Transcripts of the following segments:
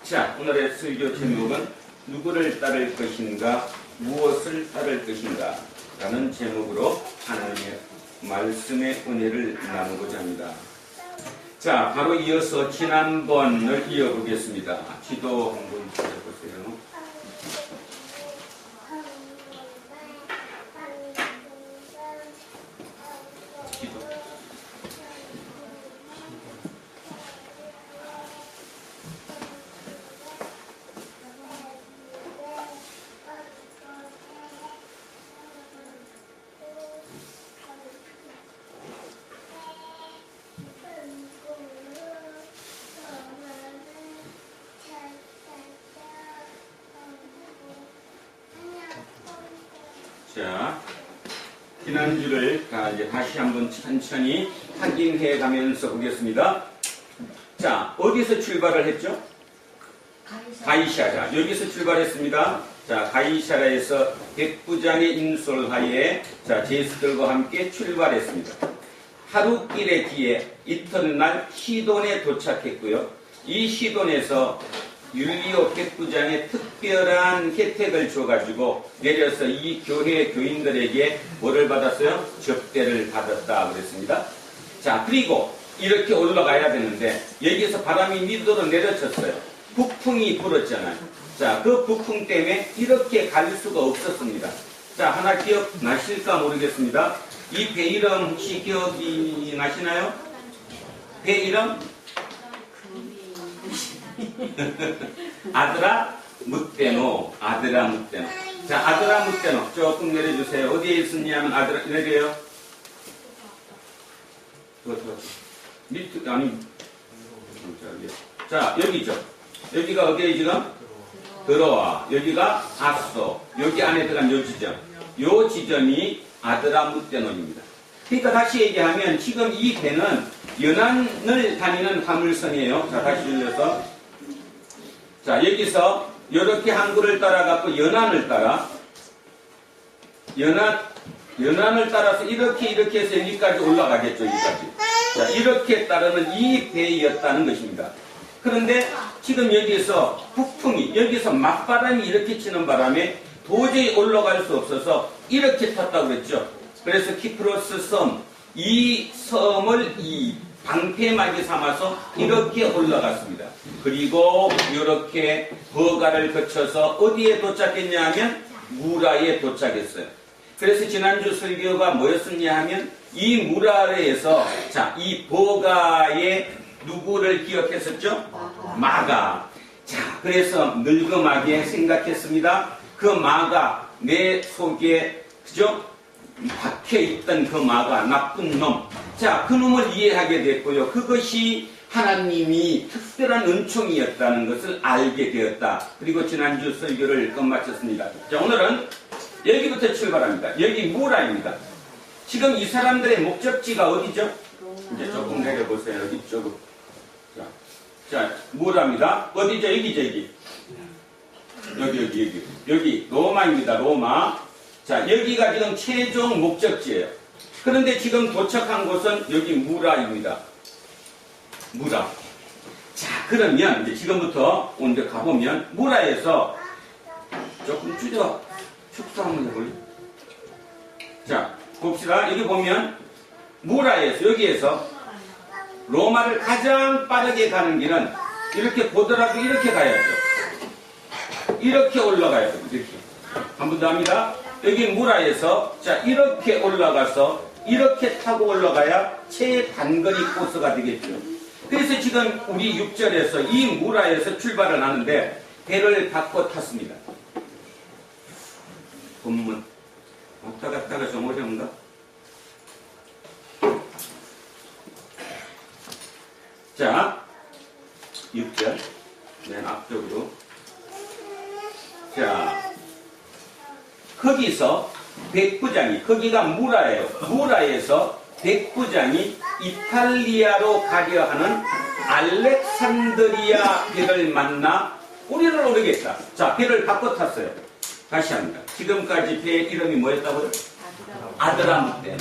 자, 오늘의 설교 제목은 누구를 따를 것인가, 무엇을 따를 것인가 라는 제목으로 하나님의 말씀의 은혜를 나누고자 합니다. 자, 바로 이어서 지난번을 이어보겠습니다. 기도 한번 해보세요. 기도. 자, 지난주를 이제 다시 한번 천천히 확인해 가면서 보겠습니다. 자, 어디서 출발을 했죠? 가이샤라. 여기서 출발했습니다. 자, 가이샤라에서 백부장의 인솔하에 제수들과 함께 출발했습니다. 하루길의 뒤에 이튿날 시돈에 도착했고요. 이 시돈에서 율리오 백부장의 특별한 혜택을 줘가지고 내려서 이 교회 교인들에게 뭐를 받았어요? 접대를 받았다 그랬습니다. 자, 그리고 이렇게 올라가야 되는데 여기서 바람이 미도로 내려쳤어요. 북풍이 불었잖아요. 자, 그 북풍 때문에 이렇게 갈 수가 없었습니다. 자, 하나 기억나실까 모르겠습니다. 이 배 이름 혹시 기억이 나시나요? 배 이름? 아드라무떼노. 아드라무떼노. 자, 아드라무떼노 조금 내려주세요. 어디에 있었냐면 내려요. 밑에 아니. 자, 여기죠. 여기가 어디에 지금? 들어와. 여기가 아소. 여기 안에 들어간 요 지점. 요 지점이 아드라무떼노입니다. 그러니까 다시 얘기하면 지금 이 배는 연안을 다니는 화물선이에요. 자, 다시 올려서. 자, 여기서 이렇게 항구를 따라가고 연안을 따라 연안을 따라서 이렇게 해서 여기까지 올라가겠죠. 여기까지. 자, 이렇게 따르는 이 배였다는 것입니다. 그런데 지금 여기서 북풍이 여기서 맞바람이 이렇게 치는 바람에 도저히 올라갈 수 없어서 이렇게 탔다고 그랬죠. 그래서 키프로스 섬, 이 섬을 이 방패막이 삼아서 이렇게 올라갔습니다. 그리고 이렇게 버가를 거쳐서 어디에 도착했냐 하면 무라에 도착했어요. 그래서 지난주 설교가 뭐였었냐 하면 이 무라에서 자, 이 버가의 누구를 기억했었죠? 마가. 자, 그래서 늙음하게 생각했습니다. 그 마가 내 속에 그죠? 박혀있던 그 마가 나쁜 놈. 자, 그 놈을 이해하게 됐고요. 그것이 하나님이 특별한 은총이었다는 것을 알게 되었다. 그리고 지난주 설교를 끝마쳤습니다. 자, 오늘은 여기부터 출발합니다. 여기 무라입니다. 지금 이 사람들의 목적지가 어디죠? 이제 조금 내려보세요. 여기 쪽으로. 자, 무라입니다. 어디죠? 여기. 여기 로마입니다. 로마. 자, 여기가 지금 최종 목적지예요. 그런데 지금 도착한 곳은 여기 무라입니다. 무라. 자, 그러면 이제 지금부터 오늘 가보면 무라에서 조금 축소 한번 해볼래요? 자, 봅시다. 여기 보면 무라에서 여기에서 로마를 가장 빠르게 가는 길은 이렇게 보더라도 이렇게 가야죠. 이렇게 올라가야죠. 이렇게. 한 번 더 합니다. 여기 무라에서 자, 이렇게 올라가서 이렇게 타고 올라가야 최단거리 코스가 되겠죠. 그래서 지금 우리 6절에서 이 무라에서 출발을 하는데 배를 바꿔 탔습니다. 본문 왔다 갔다가 좀 어려운가? 자, 6절 맨 앞쪽으로. 자, 거기서 백부장이, 거기가 무라예요. 무라에서 백부장이 이탈리아로 가려 하는 알렉산드리아 배를 만나 우리를 오르겠다. 자, 배를 바꿔 탔어요. 다시 합니다. 지금까지 배의 이름이 뭐였다고요? 아드라무떼노.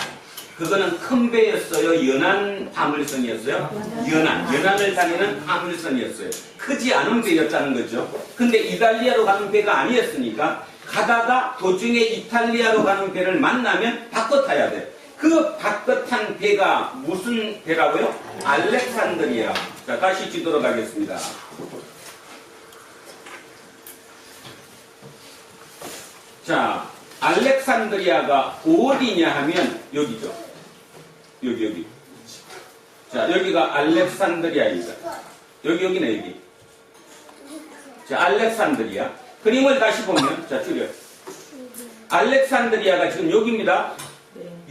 그거는 큰 배였어요? 연한 화물선이었어요? 연한을 다니는 화물선이었어요. 크지 않은 배였다는 거죠. 근데 이탈리아로 가는 배가 아니었으니까 가다가 도중에 이탈리아로 가는 배를 만나면 바꿔 타야 돼. 그 바꿔 탄 배가 무슨 배라고요? 알렉산드리아. 자, 다시 지도로 가겠습니다. 자, 알렉산드리아가 어디냐 하면 여기죠. 여기. 자, 여기가 알렉산드리아입니다. 여기네, 여기. 자, 알렉산드리아. 그림을 다시 보면, 자, 줄여요. 알렉산드리아가 지금 여기입니다.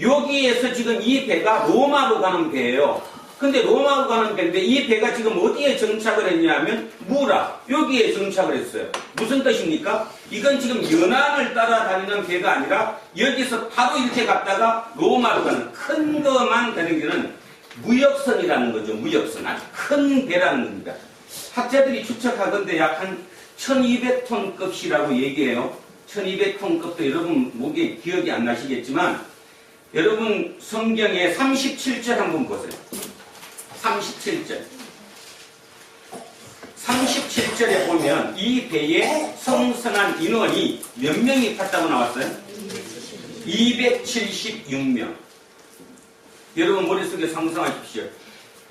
여기에서 지금 이 배가 로마로 가는 배예요. 근데 로마로 가는 배인데 이 배가 지금 어디에 정착을 했냐면 무라, 여기에 정착을 했어요. 무슨 뜻입니까? 이건 지금 연안을 따라다니는 배가 아니라 여기서 바로 이렇게 갔다가 로마로 가는 큰 것만 되는 게는 무역선이라는 거죠. 무역선. 아주 큰 배라는 겁니다. 학자들이 추측하건대 약 한 1200톤 급이라고 얘기해요. 1200톤 급도 여러분 목에 기억이 안 나시겠지만 여러분 성경의 37절 한번 보세요. 37절. 37절에 보면 이 배에 성선한 인원이 몇 명이 탔다고 나왔어요? 276명. 여러분 머릿속에 상상하십시오.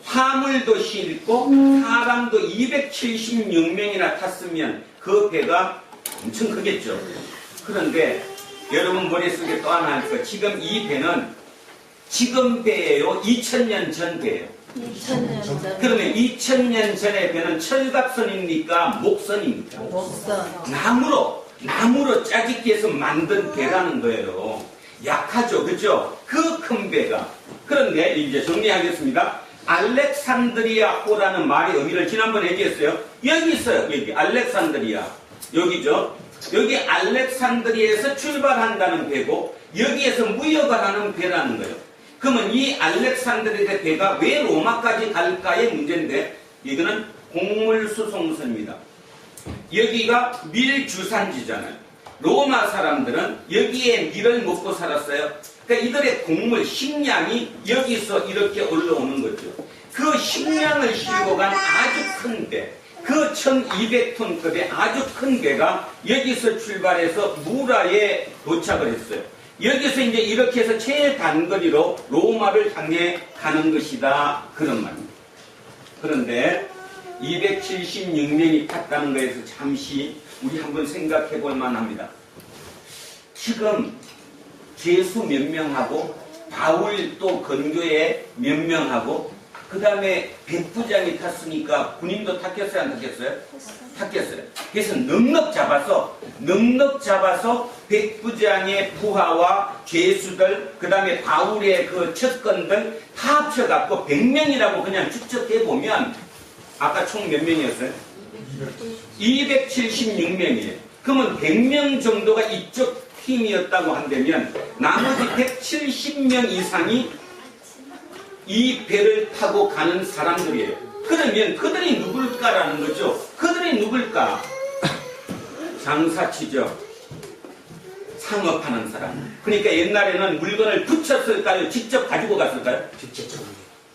화물도 싣고 사람도 276명이나 탔으면 그 배가 엄청 크겠죠. 그런데 여러분 머릿속에 또 하나 할까? 지금 이 배는 지금 배예요? 2000년 전 배예요? 2000년 전. 그러면 2000년 전의 배는 철갑선입니까? 목선입니까? 목선. 나무로 짜집기해서 만든 배라는 거예요. 약하죠, 그죠? 그 큰 배가. 그런데 이제 정리하겠습니다. 알렉산드리아호라는 말의 의미를 지난번에 얘기했어요. 여기 있어요, 여기. 알렉산드리아. 여기죠. 여기 알렉산드리아에서 출발한다는 배고, 여기에서 무역을 하는 배라는 거예요. 그러면 이 알렉산드리아 배가 왜 로마까지 갈까의 문제인데, 이거는 곡물수송선입니다. 여기가 밀주산지잖아요. 로마 사람들은 여기에 밀을 먹고 살았어요. 그러니까 이들의 곡물, 식량이 여기서 이렇게 올라오는 거죠. 그 식량을 싣고 간 아주 큰 배, 그 1200톤급의 아주 큰 배가 여기서 출발해서 무라에 도착을 했어요. 여기서 이제 이렇게 해서 최단거리로 로마를 향해 가는 것이다. 그런 말입니다. 그런데 276명이 탔다는 것에서 잠시 우리 한번 생각해 볼 만합니다. 지금 제수 몇 명하고 바울 또 건교에 몇 명하고 그 다음에 백부장이 탔으니까 군인도 탔겠어요? 안 탔겠어요? 탔겠어요. 그래서 넉넉 잡아서 백부장의 부하와 죄수들 그 다음에 바울의 그 첩건들 다 합쳐갖고 100명이라고 그냥 축적해보면 아까 총 몇 명이었어요? 276명이에요. 그러면 100명 정도가 이쪽 팀이었다고 한다면 나머지 170명 이상이 이 배를 타고 가는 사람들이에요. 그러면 그들이 누굴까라는 거죠. 그들이 누굴까? 장사치죠. 상업하는 사람. 그러니까 옛날에는 물건을 붙였을까요? 직접 가지고 갔을까요? 직접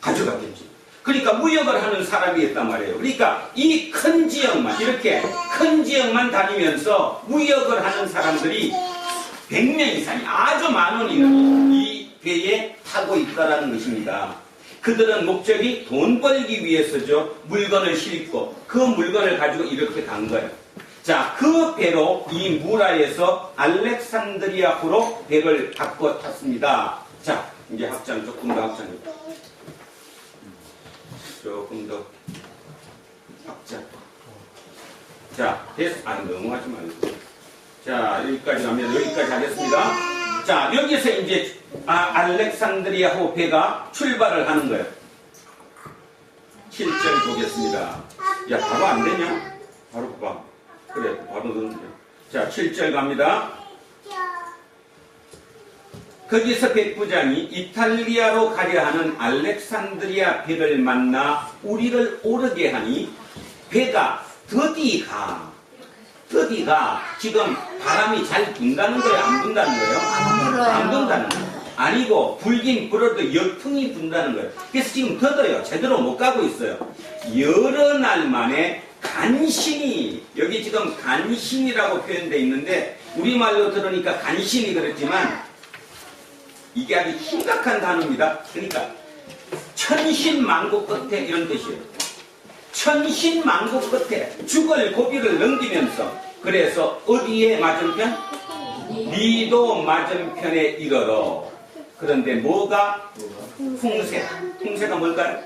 가져갔겠지. 그러니까 무역을 하는 사람이었단 말이에요. 그러니까 이 큰 지역만 이렇게 큰 지역만 다니면서 무역을 하는 사람들이 100명 이상이 아주 많은 인원이 이 배에 타고 있다는 것입니다. 그들은 목적이 돈 벌기 위해서죠. 물건을 싣고 그 물건을 가지고 이렇게 간 거예요. 자, 그 배로 이 무라에서 알렉산드리아호로 배를 바꿔 탔습니다. 자, 이제 확장 조금 더 확장해. 조금 더 확장. 자, 됐어. 너무 하지 말고. 자, 여기까지 가면 여기까지 하겠습니다. 자, 여기서 이제 알렉산드리아호 배가 출발을 하는 거예요. 7절 보겠습니다. 야, 바로 안 되냐? 바로 봐. 그래, 바로 넣으면 돼. 자, 7절 갑니다. 거기서 백부장이 이탈리아로 가려 하는 알렉산드리아 배를 만나 우리를 오르게 하니 배가 더디가 지금 바람이 잘 분다는 거예요? 안 분다는 거예요? 안 분다는 거예요. 아니고 불긴 불어도 역풍이 분다는 거예요. 그래서 지금 더더요. 제대로 못 가고 있어요. 여러 날 만에 간신히, 여기 지금 간신이라고 표현되어 있는데 우리말로 들으니까 간신히 그렇지만 이게 아주 심각한 단어입니다. 그러니까 천신만고 끝에 이런 뜻이에요. 천신만고 끝에 죽을 고비를 넘기면서, 그래서 어디에 맞은편? 니도 맞은편에 이르러. 그런데 뭐가? 풍세. 풍세가 뭘까요?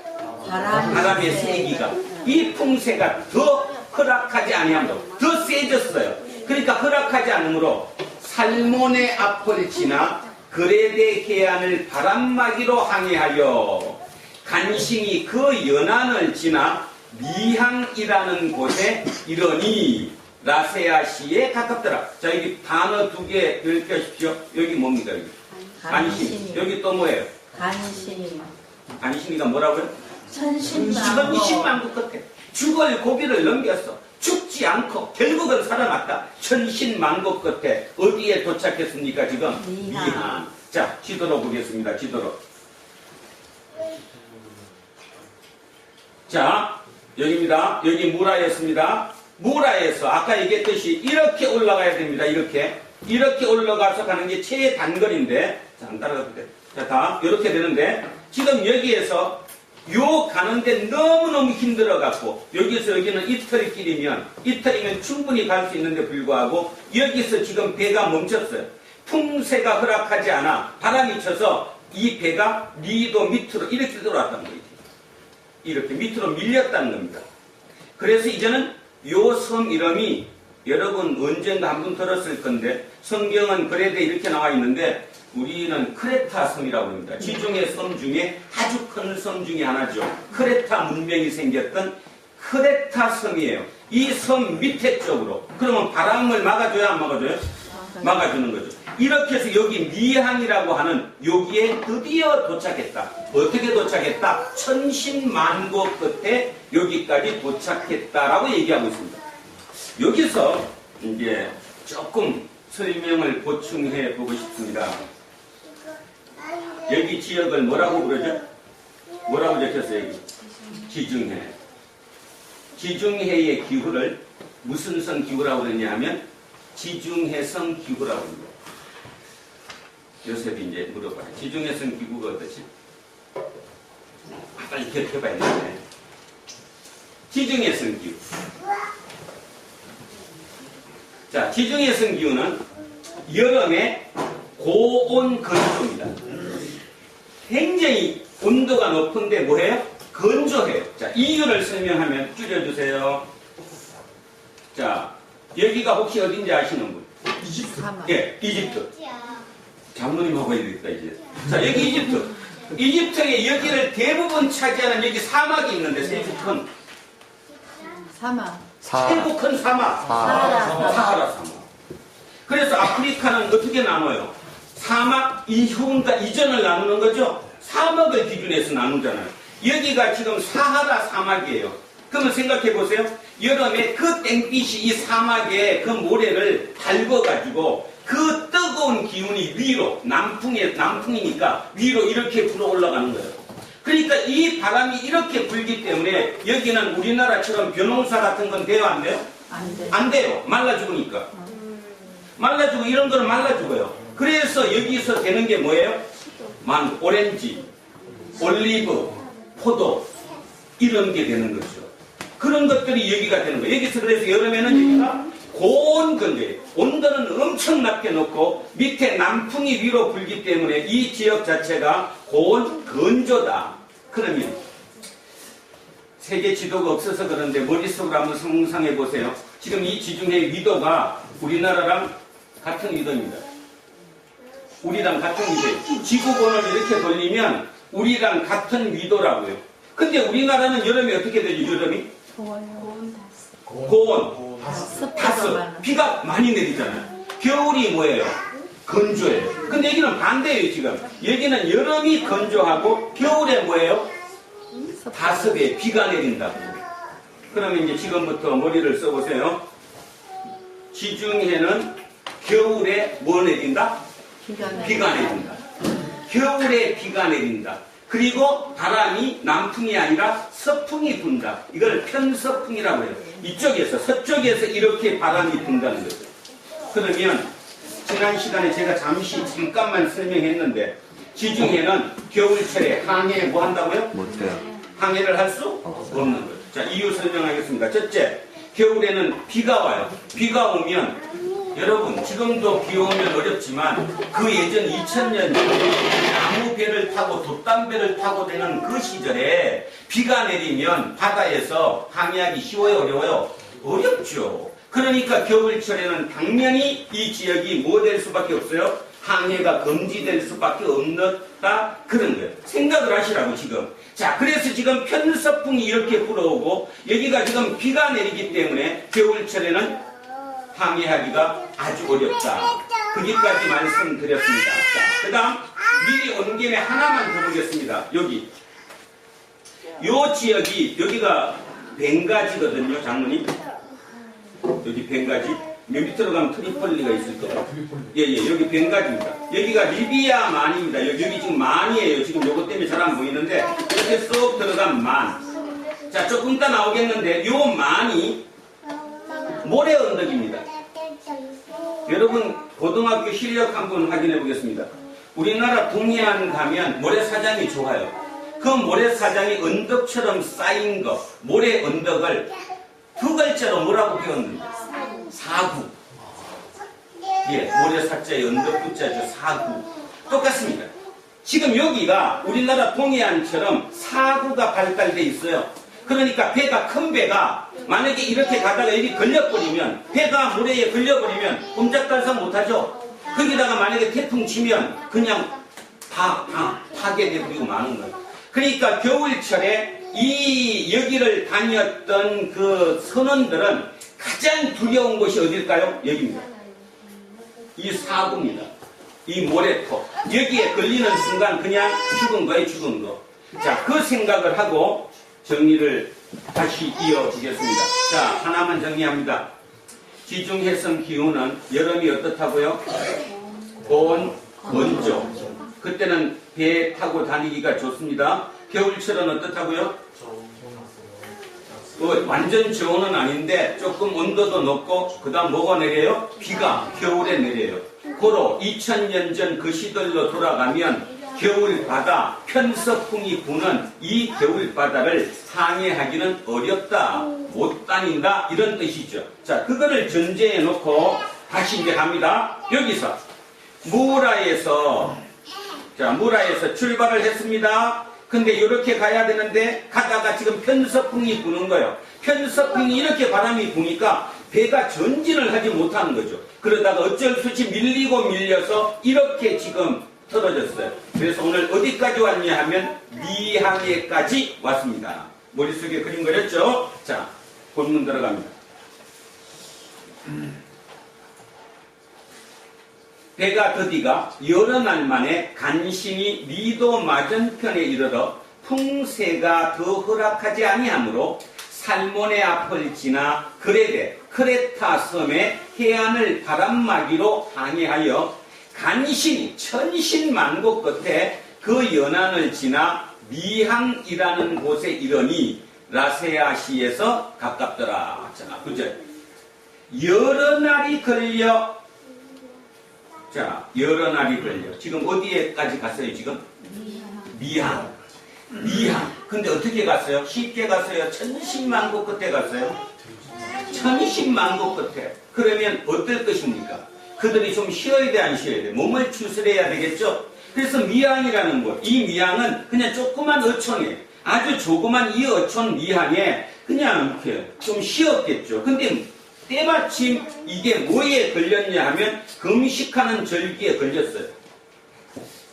바람의 세기가. 이 풍세가 더 허락하지 아니하므로 더 세졌어요. 그러니까 허락하지 않으므로 살몬의 앞을 지나 그레데 해안을 바람막이로 항해하여 간신히 그 연안을 지나 미항이라는 곳에 이르니 라세아시에 가깝더라. 자, 여기 단어 두 개 읽으십시오. 여기 뭡니까? 여기 간신히. 여기 또 뭐예요? 간신히. 간신히가 뭐라고요? 천신만고 끝에 죽을 고비를 넘겼어. 죽지 않고 결국은 살아났다. 천신만고 끝에 어디에 도착했습니까? 지금 미항. 자, 지도로 보겠습니다. 지도로. 자, 여기입니다. 여기 무라였습니다. 무라에서 아까 얘기했듯이 이렇게 올라가야 됩니다. 이렇게 올라가서 가는 게 최단거리인데, 자, 안 따라가도 돼. 자, 다 이렇게 되는데 지금 여기에서 요 가는데 너무너무 힘들어갖고 여기서 여기는 이틀이면 충분히 갈 수 있는데 불구하고 여기서 지금 배가 멈췄어요. 풍세가 허락하지 않아 바람이 쳐서 이 배가 니도 밑으로 이렇게 들어왔다는 거예요. 이렇게 밑으로 밀렸다는 겁니다. 그래서 이제는 요 섬 이름이 여러분 언젠가 한 번 들었을 건데 성경은 그레데 이렇게 나와 있는데 우리는 크레타 섬이라고 합니다. 지중해 섬 중에 아주 큰 섬 중에 하나죠. 크레타 문명이 생겼던 크레타 섬이에요. 이 섬 밑에 쪽으로. 그러면 바람을 막아줘야 안 막아줘요? 막아주는 거죠. 이렇게 해서 여기 미항이라고 하는 여기에 드디어 도착했다. 어떻게 도착했다? 천신만고 끝에 여기까지 도착했다라고 얘기하고 있습니다. 여기서 이제 조금 설명을 보충해 보고 싶습니다. 여기 지역을 뭐라고 부르죠? 뭐라고 적혔어요? 여기? 지중해. 지중해의 기후를 무슨 성 기후라고 그러냐 하면 지중해성 기후라고 합니다. 요셉이 이제 물어봐요. 지중해성 기후가 어떠지? 빨리 기억해봐야 되네. 지중해성 기후. 자, 지중해성 기후는 여름에 고온 건조입니다. 굉장히 온도가 높은데 뭐해요? 건조해요. 자, 이유를 설명하면 줄여주세요. 자, 여기가 혹시 어딘지 아시는 분? 이집트. 예, 이집트. 장로님하고 해야 되겠다, 이제. 자, 여기 이집트. 이집트의 여기를 대부분 차지하는 여기 사막이 있는데, 세부 큰. 세부 큰 사막. 사하라 사막. 그래서 아프리카는 어떻게 나눠요? 사막 이후인가 이전을 나누는 거죠? 사막을 기준해서 나누잖아요. 여기가 지금 사하라 사막이에요. 그러면 생각해 보세요. 여름에 그 땡빛이 이 사막에 그 모래를 달궈가지고 그 뜨거운 기운이 위로, 남풍이니까 위로 이렇게 불어 올라가는 거예요. 그러니까 이 바람이 이렇게 불기 때문에 여기는 우리나라처럼 벼농사 같은 건 돼요, 안 돼요? 안 돼요. 말라 죽으니까. 말라 죽고 이런 거는 말라 죽어요. 그래서 여기서 되는 게 뭐예요? 망고, 오렌지, 올리브, 포도 이런 게 되는 거죠. 그런 것들이 여기가 되는 거예요. 여기서 그래서 여름에는 여기가 고온 건조예요. 온도는 엄청 낮게 놓고 밑에 남풍이 위로 불기 때문에 이 지역 자체가 고온 건조다. 그러면 세계 지도가 없어서 그런데 머릿속으로 한번 상상해 보세요. 지금 이 지중해 위도가 우리나라랑 같은 위도입니다. 우리랑 같은 위도예요. 지구본을 이렇게 돌리면 우리랑 같은 위도라고요. 근데 우리나라는 여름이 어떻게 되죠? 여름이? 고온. 다습. 비가 많이 내리잖아요. 겨울이 뭐예요? 건조해요. 근데 여기는 반대예요, 지금. 여기는 여름이 건조하고 겨울에 뭐예요? 다습에 비가 내린다고. 그러면 이제 지금부터 머리를 써보세요. 지중해는 겨울에 뭐 내린다? 비가 내린다. 겨울에 비가 내린다. 그리고 바람이 남풍이 아니라 서풍이 분다. 이걸 편서풍이라고 해요. 이쪽에서 서쪽에서 이렇게 바람이 분다는 거죠. 그러면 지난 시간에 제가 잠깐만 설명했는데 지중해는 겨울철에 항해 뭐 한다고요? 못해요. 항해를 할 수 없는 거죠. 자, 이유 설명하겠습니다. 첫째, 겨울에는 비가 와요. 비가 오면 여러분 지금도 비 오면 어렵지만 그 예전 2000년 전에 나무배를 타고 돛담배를 타고 되는 그 시절에 비가 내리면 바다에서 항해하기 쉬워요, 어려워요? 어렵죠. 그러니까 겨울철에는 당연히 이 지역이 뭐 될 수밖에 없어요? 항해가 금지될 수밖에 없다. 그런 거예요. 생각을 하시라고 지금. 자, 그래서 지금 편서풍이 이렇게 불어오고 여기가 지금 비가 내리기 때문에 겨울철에는 항해하기가 아주 어렵다. 거기까지 말씀드렸습니다. 자, 그 다음 미리 온 김에 하나만 더 보겠습니다. 여기. 요 지역이 여기가 벵가지거든요, 장모님. 여기 벵가지. 여기 밑으로 가면 트리폴리가 있을 거예요. 예, 여기 벵가지입니다. 여기가 리비아 만입니다. 여기 지금 만이에요. 지금 요것 때문에 잘 안 보이는데 이렇게 쏙 들어간 만. 자, 조금 이따 나오겠는데 요 만이 모래 언덕입니다. 여러분 고등학교 실력 한번 확인해 보겠습니다. 우리나라 동해안 가면 모래사장이 좋아요. 그 모래사장이 언덕처럼 쌓인 거, 모래 언덕을 두 글자로 뭐라고 배웠는가? 사구. 예, 모래사자의 언덕구자죠. 사구. 똑같습니다. 지금 여기가 우리나라 동해안처럼 사구가 발달돼 있어요. 그러니까 배가, 큰 배가 만약에 이렇게 가다가 여기 걸려버리면, 배가 모래에 걸려버리면 꼼짝달싹 못하죠. 거기다가 만약에 태풍 치면 그냥 다 파괴되고 마는 거예요. 그러니까 겨울철에 이 여기를 다녔던 그 선원들은 가장 두려운 곳이 어딜까요? 여기입니다. 이 사구입니다. 이 모래토. 여기에 걸리는 순간 그냥 죽은 거예요, 죽은 거. 자, 그 생각을 하고 정리를 다시 이어보겠습니다. 자, 하나만 정리합니다. 지중해성 기후는 여름이 어떻다고요? 건조. 그때는 배 타고 다니기가 좋습니다. 겨울철은 어떻다고요? 완전 저온은 아닌데 조금 온도도 높고 그 다음 뭐가 내려요? 비가 겨울에 내려요. 고로 2000년 전 그 시절로 돌아가면 겨울바다, 편서풍이 부는 이 겨울바다를 항해하기는 어렵다, 못 다닌다, 이런 뜻이죠. 자, 그거를 전제해 놓고 다시 이제 갑니다. 여기서 무라에서 출발을 했습니다. 근데 이렇게 가야 되는데 가다가 지금 편서풍이 부는 거예요. 편서풍이 이렇게 바람이 부니까 배가 전진을 하지 못하는 거죠. 그러다가 어쩔 수 없이 밀리고 밀려서 이렇게 지금 떨어졌어요. 그래서 오늘 어디까지 왔냐 하면 미항해까지 왔습니다. 머릿속에 그림 그렸죠? 자, 본문 들어갑니다. 배가 드디가 여러 날 만에 간신히 미도 맞은편에 이르러 풍세가 더 허락하지 아니하므로 살몬의 앞을 지나 크레타 섬의 해안을 바람막이로 항해하여 간신히 천신만고 끝에 그 연안을 지나 미항이라는 곳에 이르니 라세아시에서 가깝더라. 자, 그죠? 여러 날이 걸려. 자, 여러 날이 걸려. 지금 어디에까지 갔어요, 지금? 미항. 근데 어떻게 갔어요? 쉽게 갔어요? 천신만고 끝에 갔어요? 천신만고 끝에. 그러면 어떨 것입니까? 그들이 좀 쉬어야 돼, 안 쉬어야 돼? 몸을 추스려야 되겠죠? 그래서 미항이라는 곳. 이 미항은 그냥 조그만 어촌에, 아주 조그만 이 어촌 미항에 그냥 이렇게 좀 쉬었겠죠. 근데 때마침 이게 뭐에 걸렸냐 하면 금식하는 절기에 걸렸어요.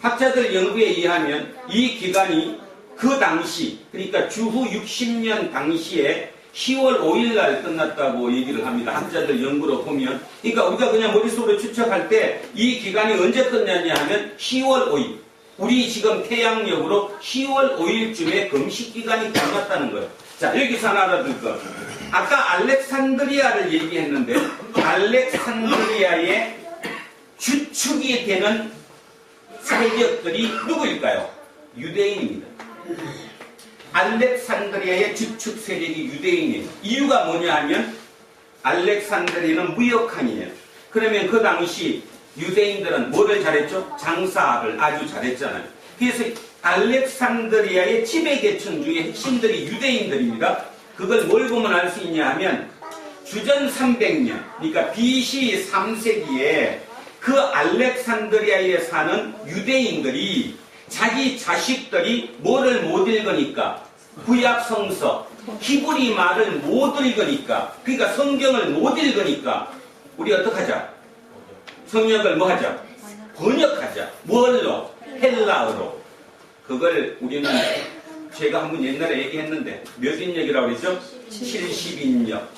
학자들 연구에 의하면 이 기간이 그 당시, 그러니까 주후 60년 당시에 10월 5일 날 끝났다고 얘기를 합니다. 학자들 연구로 보면. 그러니까 우리가 그냥 머릿속으로 추측할 때 이 기간이 언제 끝났냐 하면 10월 5일. 우리 지금 태양력으로 10월 5일쯤에 금식 기간이 끝났다는 거예요. 자, 여기서 하나 알아둘 거. 아까 알렉산드리아를 얘기했는데 알렉산드리아의 주축이 되는 세력들이 누구일까요? 유대인입니다. 알렉산드리아의 주축 세력이 유대인이에요. 이유가 뭐냐 하면 알렉산드리아는 무역항이에요. 그러면 그 당시 유대인들은 뭐를 잘했죠? 장사를 아주 잘했잖아요. 그래서 알렉산드리아의 지배계층 중에 핵심들이 유대인들입니다. 그걸 뭘 보면 알 수 있냐 하면 주전 300년, 그러니까 BC 3세기에 그 알렉산드리아에 사는 유대인들이 자기 자식들이 뭐를 못 읽으니까 구약 성서, 히브리 말을 못 읽으니까, 그러니까 성경을 못 읽으니까 우리 어떡하자? 성경을 뭐 하자? 번역하자. 뭘로? 헬라어로. 그걸 우리는 제가 한번 옛날에 얘기했는데 몇 인역이라고 그랬죠? 70인역.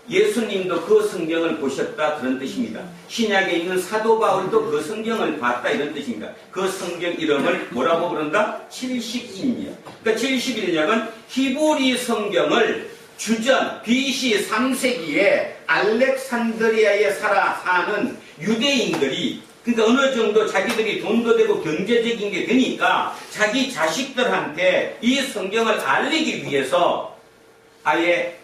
예수님도 그 성경을 보셨다 그런 뜻입니다. 신약에 있는 사도 바울도 그 성경을 봤다 이런 뜻입니다. 그 성경 이름을 뭐라고 부른다? 70인역. 그러니까 71역은 히브리 성경을 주전 BC 3세기에 알렉산드리아에 사는 유대인들이, 그러니까 어느 정도 자기들이 돈도 되고 경제적인 게 되니까 자기 자식들한테 이 성경을 알리기 위해서 아예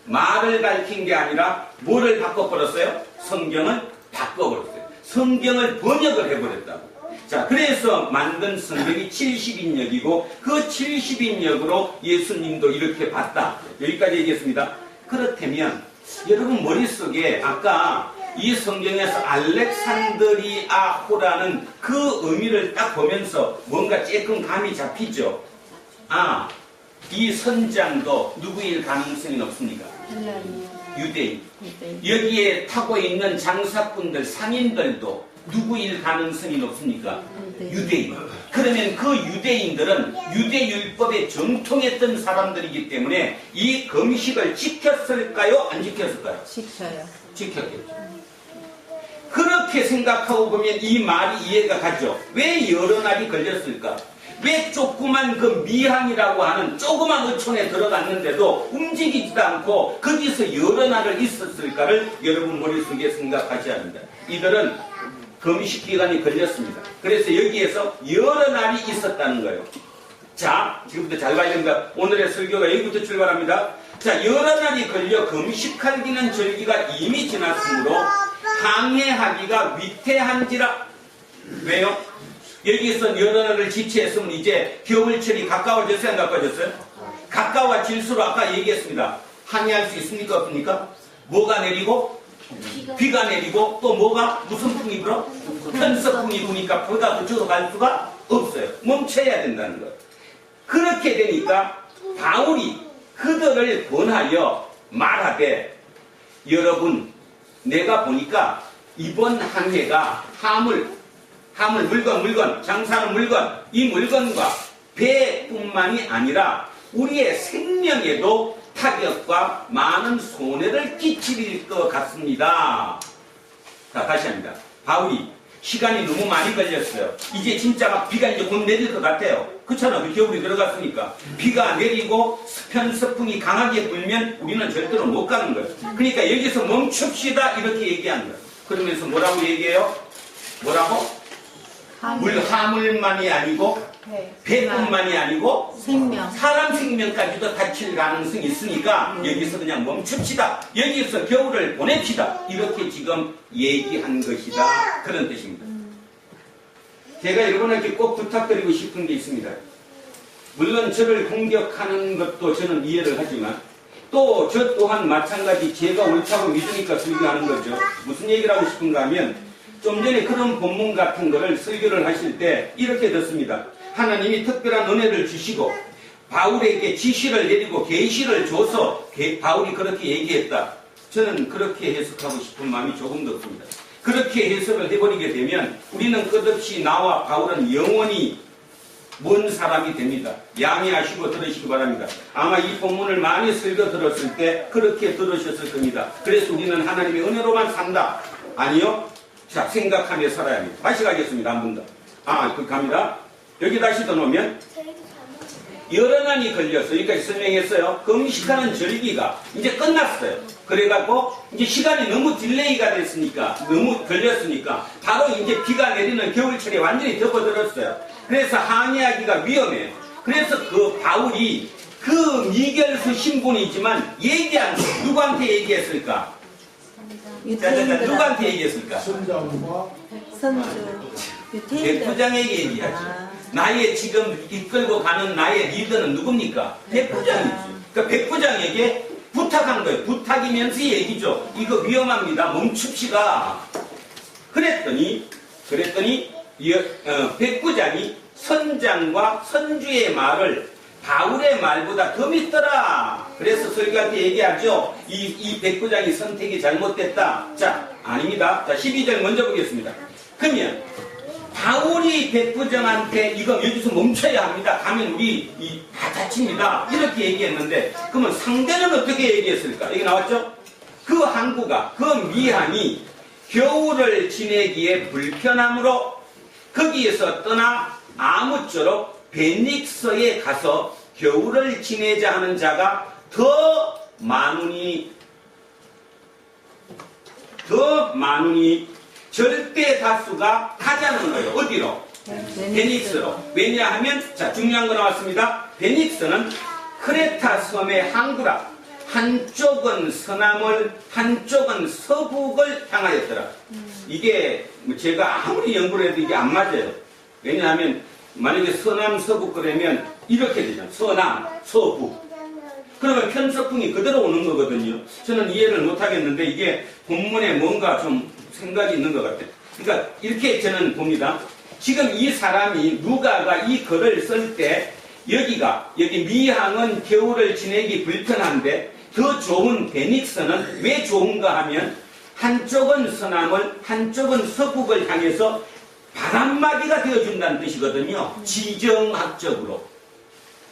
말을 가르친 게 아니라 뭐를 바꿔버렸어요? 성경을 바꿔버렸어요. 성경을 번역을 해버렸다고. 자, 그래서 만든 성경이 70인역이고 그 70인역으로 예수님도 이렇게 봤다. 여기까지 얘기했습니다. 그렇다면 여러분 머릿속에 아까 이 성경에서 알렉산드리아호라는 그 의미를 딱 보면서 뭔가 조금 감이 잡히죠? 아, 이 선장도 누구일 가능성이 높습니까? 유대인. 여기에 타고 있는 장사꾼들, 상인들도 누구일 가능성이 높습니까? 유대인. 그러면 그 유대인들은 유대율법에 정통했던 사람들이기 때문에 이 금식을 지켰을까요? 안 지켰을까요? 지켜요. 지켰겠죠. 그렇게 생각하고 보면 이 말이 이해가 가죠. 왜 여러 날이 걸렸을까? 왜 조그만 그 미항이라고 하는 조그만 어촌에 들어갔는데도 움직이지도 않고 거기서 여러 날을 있었을까를 여러분 머릿속에 생각하셔야 합니다. 이들은 금식 기간이 걸렸습니다. 그래서 여기에서 여러 날이 있었다는 거예요. 자, 지금부터 잘 봐야 됩니다. 오늘의 설교가 여기부터 출발합니다. 자, 여러 날이 걸려 금식할 기는 절기가 이미 지났으므로 항해하기가 위태한지라. 왜요? 여기서 여러 날을 지체했으면 이제 겨울철이 가까워졌어요? 안 가까워졌어요? 가까워질수록 아까 얘기했습니다. 항해할 수 있습니까? 없습니까? 뭐가 내리고? 비가 내리고 또 뭐가? 무슨 풍이 불어? 편서풍이 부니까 보다 그쪽으로 갈 수가 없어요. 멈춰야 된다는 거예요. 그렇게 되니까 바울이 그들을 권하여 말하되, 여러분 내가 보니까 이번 항해가 화물 물건, 장사하는 물건, 이 물건과 배뿐만이 아니라 우리의 생명에도 타격과 많은 손해를 끼칠 것 같습니다. 자, 다시 합니다. 바울이 시간이 너무 많이 걸렸어요. 이제 진짜 막 비가 이제 곧 내릴 것 같아요. 그렇잖아. 겨울이 들어갔으니까. 비가 내리고 편서풍이 강하게 불면 우리는 절대로 못 가는 거예요. 그러니까 여기서 멈춥시다 이렇게 얘기하는 거예요. 그러면서 뭐라고 얘기해요? 뭐라고? 화물만이 아니고 배뿐만이 아니고 사람 생명까지도 다칠 가능성이 있으니까 여기서 그냥 멈춥시다. 여기서 겨울을 보냅시다. 이렇게 지금 얘기한 것이다. 그런 뜻입니다. 제가 여러분에게 꼭 부탁드리고 싶은 게 있습니다. 물론 저를 공격하는 것도 저는 이해를 하지만 또 저 또한 마찬가지 제가 옳다고 믿으니까 설교하는 거죠. 무슨 얘기를 하고 싶은가 하면 좀 전에 그런 본문 같은 거를 설교를 하실 때 이렇게 듣습니다. 하나님이 특별한 은혜를 주시고 바울에게 지시를 내리고 계시를 줘서 바울이 그렇게 얘기했다. 저는 그렇게 해석하고 싶은 마음이 조금도 없습니다. 그렇게 해석을 해버리게 되면 우리는 끝없이 나와 바울은 영원히 먼 사람이 됩니다. 양해하시고 들으시기 바랍니다. 아마 이 본문을 많이 설교 들었을 때 그렇게 들으셨을 겁니다. 그래서 우리는 하나님의 은혜로만 산다. 아니요. 자, 생각하며 살아야 합니다. 다시 가겠습니다. 한 번 더. 갑니다. 여기 다시 더 놓으면 여러 날이 걸려서 여기까지 설명했어요. 금식하는 절기가 이제 끝났어요. 그래갖고 이제 시간이 너무 딜레이가 됐으니까, 너무 걸렸으니까 바로 이제 비가 내리는 겨울철에 완전히 덮어들었어요. 그래서 항해하기가 위험해요. 그래서 그 바울이 그 미결수 신분이지만 얘기한 거 누구한테 얘기했을까? 누구한테 얘기했을까? 선장과 선주 백부장에게 얘기하지. 나의 지금 이끌고 가는 나의 리더는 누굽니까? 백부장이지. 그러니까 백부장에게 부탁한 거예요. 부탁이면서 얘기죠. 이거 위험합니다. 멈춥시다. 그랬더니 백부장이 선장과 선주의 말을 바울의 말보다 더 믿더라. 그래서 설교할 때 얘기하죠. 이 백부장이 선택이 잘못됐다. 자, 아닙니다. 자, 12절 먼저 보겠습니다. 그러면 바울이 백부장한테 이거 여기서 멈춰야 합니다. 가면 우리 다 다칩니다. 이렇게 얘기했는데 그러면 상대는 어떻게 얘기했을까? 여기 나왔죠? 그 항구가, 그 미항이 겨울을 지내기에 불편함으로 거기에서 떠나 아무쪼록 베닉서에 가서 겨울을 지내자 하는 자가 더 많으니 절대 다수가 가자는 거예요. 어디로? 베닉스로. 왜냐하면 자, 중요한 거 나왔습니다. 베닉스는 크레타 섬의 항구라. 한쪽은 서남을, 한쪽은 서북을 향하였더라. 이게 제가 아무리 연구를 해도 이게 안 맞아요. 왜냐하면 만약에 서남, 서북 그러면 이렇게 되잖아요. 서남, 서북. 그러면 편서풍이 그대로 오는 거거든요. 저는 이해를 못 하겠는데 이게 본문에 뭔가 좀 생각이 있는 것 같아요. 그러니까 이렇게 저는 봅니다. 지금 이 사람이 누가가 이 글을 쓸 때 여기 미항은 겨울을 지내기 불편한데 더 좋은 베닉스는 왜 좋은가 하면 한쪽은 서남을 한쪽은 서북을 향해서 바람막이가 되어준다는 뜻이거든요. 지정학적으로.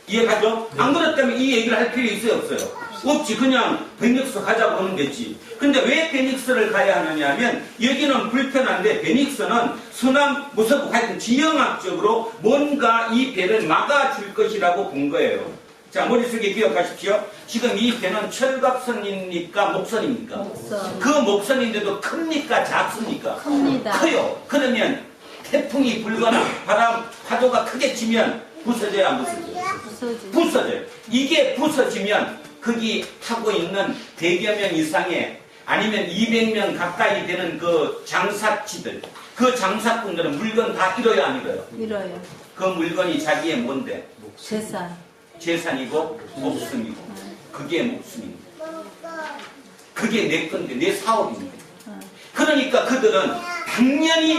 이해가죠? 안 그렇다면 이 얘기를 할 필요 있어요, 없어요? 없지. 그냥 베닉스 가자고 하면 됐지. 근데 왜 베닉스를 가야 하느냐 하면 여기는 불편한데 베닉스는 서남, 서북 하여튼 지형학적으로 뭔가 이 배를 막아줄 것이라고 본 거예요. 자, 머릿속에 기억하십시오. 지금 이 배는 철갑선입니까? 목선입니까? 목선. 그 목선인데도 큽니까? 작습니까? 큽니다. 커요. 그러면 태풍이 불거나 바람, 파도가 크게 치면 부서져요, 안 부서져요? 부서져요. 이게 부서지면 거기 타고 있는 100여 명 이상의 아니면 200명 가까이 되는 그 장사치들, 그 장사꾼들은 물건 다 잃어요, 안 잃어요? 밀어요. 그 물건이 자기의 뭔데? 재산. 재산이고 목숨이고 그게 목숨입니다. 그게 내 건데 내 사업입니다. 그러니까 그들은 당연히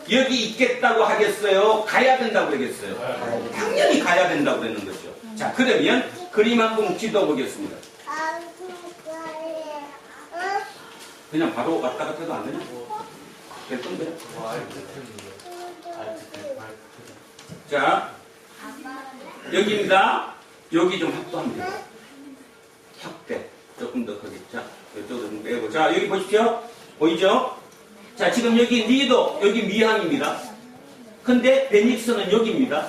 여기 있겠다고 하겠어요? 가야 된다고 그러겠어요? 당연히 가야 된다고 그러는 거죠. 자, 그러면 그림 한 번 지도 보겠습니다. 그냥 바로 왔다 갔다 해도 안 되냐? 될 건데. 자, 여기입니다. 여기 좀 확보하면 돼요. 확대. 조금 더 크게. 자, 이쪽으로 좀 빼고. 자, 여기 보십시오. 보이죠? 자, 지금 여기 리도, 여기 미항입니다. 근데 베닉스는 여기입니다.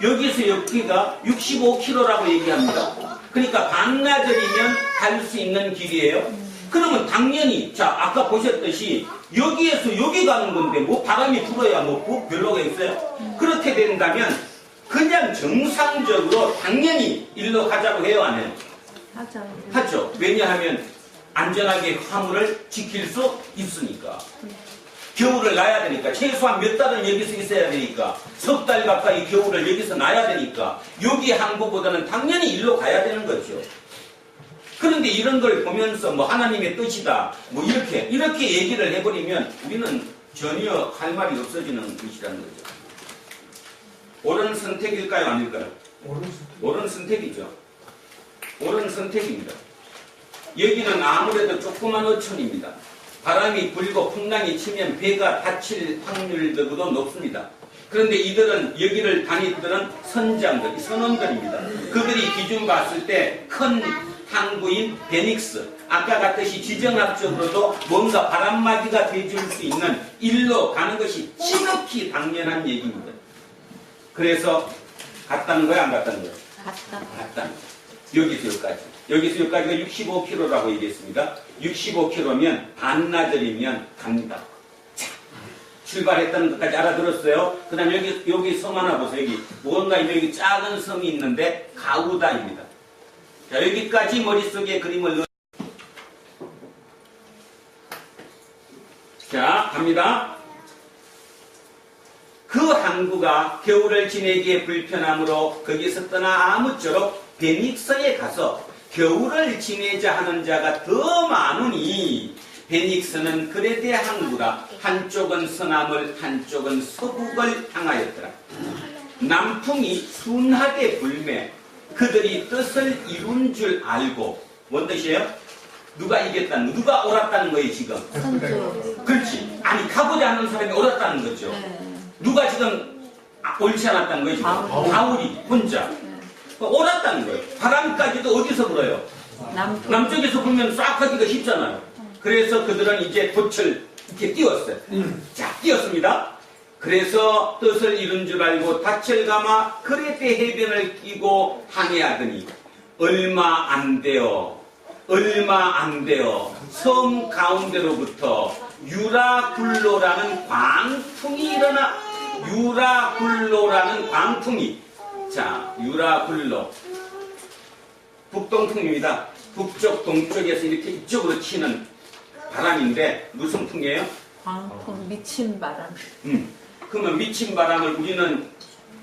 여기서 여기가 65km라고 얘기합니다. 그러니까 반나절이면 갈 수 있는 길이에요. 그러면 당연히, 자, 아까 보셨듯이 여기에서 여기 가는 건데 뭐 바람이 불어야 뭐 별로가 있어요? 그렇게 된다면 그냥 정상적으로 당연히 일로 가자고 해요, 안 해요? 하죠. 왜냐하면 안전하게 화물을 지킬 수 있으니까. 겨울을 나야 되니까. 최소한 몇 달은 여기서 있어야 되니까. 석 달 가까이 겨울을 여기서 나야 되니까. 여기 항구보다는 당연히 일로 가야 되는 거죠. 그런데 이런 걸 보면서 뭐 하나님의 뜻이다. 뭐 이렇게 얘기를 해버리면 우리는 전혀 할 말이 없어지는 것이라는 거죠. 옳은 선택일까요? 아닐까요? 옳은 선택이죠. 옳은 선택입니다. 여기는 아무래도 조그만 어촌입니다. 바람이 불고 풍랑이 치면 배가 다칠 확률도 높습니다. 그런데 이들은 여기를 다니들은 선장들, 선원들입니다. 그들이 기준 봤을 때 큰 항구인 베닉스, 아까 같듯이 지정학적으로도 뭔가 바람막이가 돼줄 수 있는 일로 가는 것이 지극히 당연한 얘기입니다. 그래서 갔다는 거야, 안 갔다는 거야? 갔다. 갔다는 거야. 여기서 여기까지. 여기서 여기까지가 65km라고 얘기했습니다. 65km면 반나절이면 갑니다. 자, 출발했다는 것까지 알아들었어요? 그 다음 여기 섬 하나 보세요. 여기 뭔가 여기 작은 섬이 있는데 가우다입니다. 자, 여기까지 머릿속에 그림을 넣어. 자, 갑니다. 그 항구가 겨울을 지내기에 불편하므로 거기서 떠나 아무쪼록 베닉스에 가서 겨울을 지내자 하는 자가 더 많으니 베닉스는 그레데 항구라 한쪽은 서남을 한쪽은 서북을 향하였더라. 남풍이 순하게 불매 그들이 뜻을 이룬 줄 알고 뭔 뜻이에요? 누가 이겼다는 거, 누가 옳았다는 거예요 지금. 선조. 그렇지. 아니 가보자 하는 사람이 옳았다는 거죠. 네. 누가 지금 옳지 않았다는 거예요 지금. 바울이 혼자. 옳았다는 거예요. 바람까지도 어디서 불어요? 남쪽에서 불면 싹 하기가 쉽잖아요. 그래서 그들은 이제 돛을 이렇게 띄웠어요. 자, 띄웠습니다. 그래서 뜻을 이룬 줄 알고 닻을 감아 그레데 해변을 끼고 항해하더니 얼마 안 돼요. 섬 가운데로부터 유라굴로라는 광풍이 일어나 유라굴로라는 광풍이 자 유라굴로 북동풍입니다. 북쪽 동쪽에서 이렇게 이쪽으로 치는 바람인데 무슨 풍이에요? 광풍 미친 바람. 그러면 미친 바람을 우리는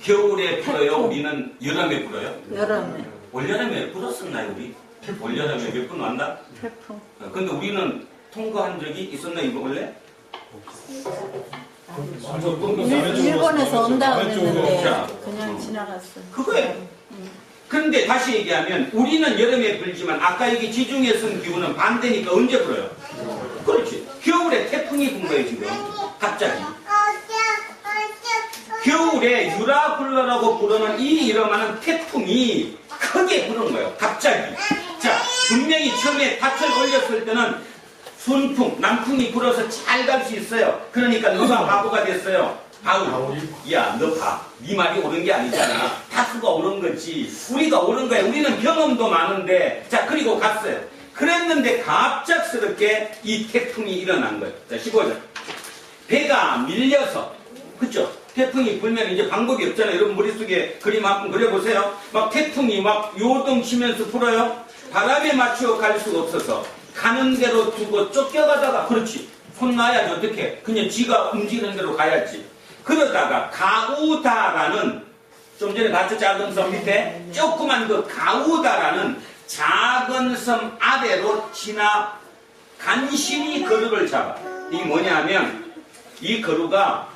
겨울에 불어요? 태풍. 우리는 여름에 불어요? 여름에 올여름에 불었었나요 우리? 올여름에 몇 분 왔나? 태풍. 근데 우리는 통과한 적이 있었나요 이거 원래? 일본에서 온다고 했는데 자. 그냥 지나갔어. 그거예요. 그런데 다시 얘기하면 우리는 여름에 불지만 아까 여기 지중해 쓴 기후는 반대니까 언제 불어요? 그렇지. 겨울에 태풍이 분 거예요 지금. 갑자기. 겨울에 유라굴러라고 부르는 이 이름하는 태풍이 크게 부는 거예요. 갑자기. 자, 분명히 처음에 닻을 올렸을 때는 순풍, 남풍이 불어서 잘 갈 수 있어요. 그러니까 누가 바보가 됐어요? 바울이. 야, 너 봐. 네 말이 옳은 게 아니잖아. 다수가 옳은 거지. 우리가 옳은 거야. 우리는 경험도 많은데. 자, 그리고 갔어요. 그랬는데 갑작스럽게 이 태풍이 일어난 거예요. 자, 15절. 배가 밀려서, 그쵸? 태풍이 불면 이제 방법이 없잖아요. 여러분 머릿속에 그림 한번 그려보세요. 막 태풍이 막 요동치면서 불어요. 바람에 맞추어 갈 수가 없어서 가는 대로 두고 쫓겨가다가 그렇지. 혼나야지 어떻게. 그냥 지가 움직이는 대로 가야지. 그러다가 가우다라는 좀 전에 봤죠? 작은 섬 밑에 조그만 그 가우다라는 작은 섬 아래로 지나 간신히 거루를 잡아. 이게 뭐냐 하면 이 거루가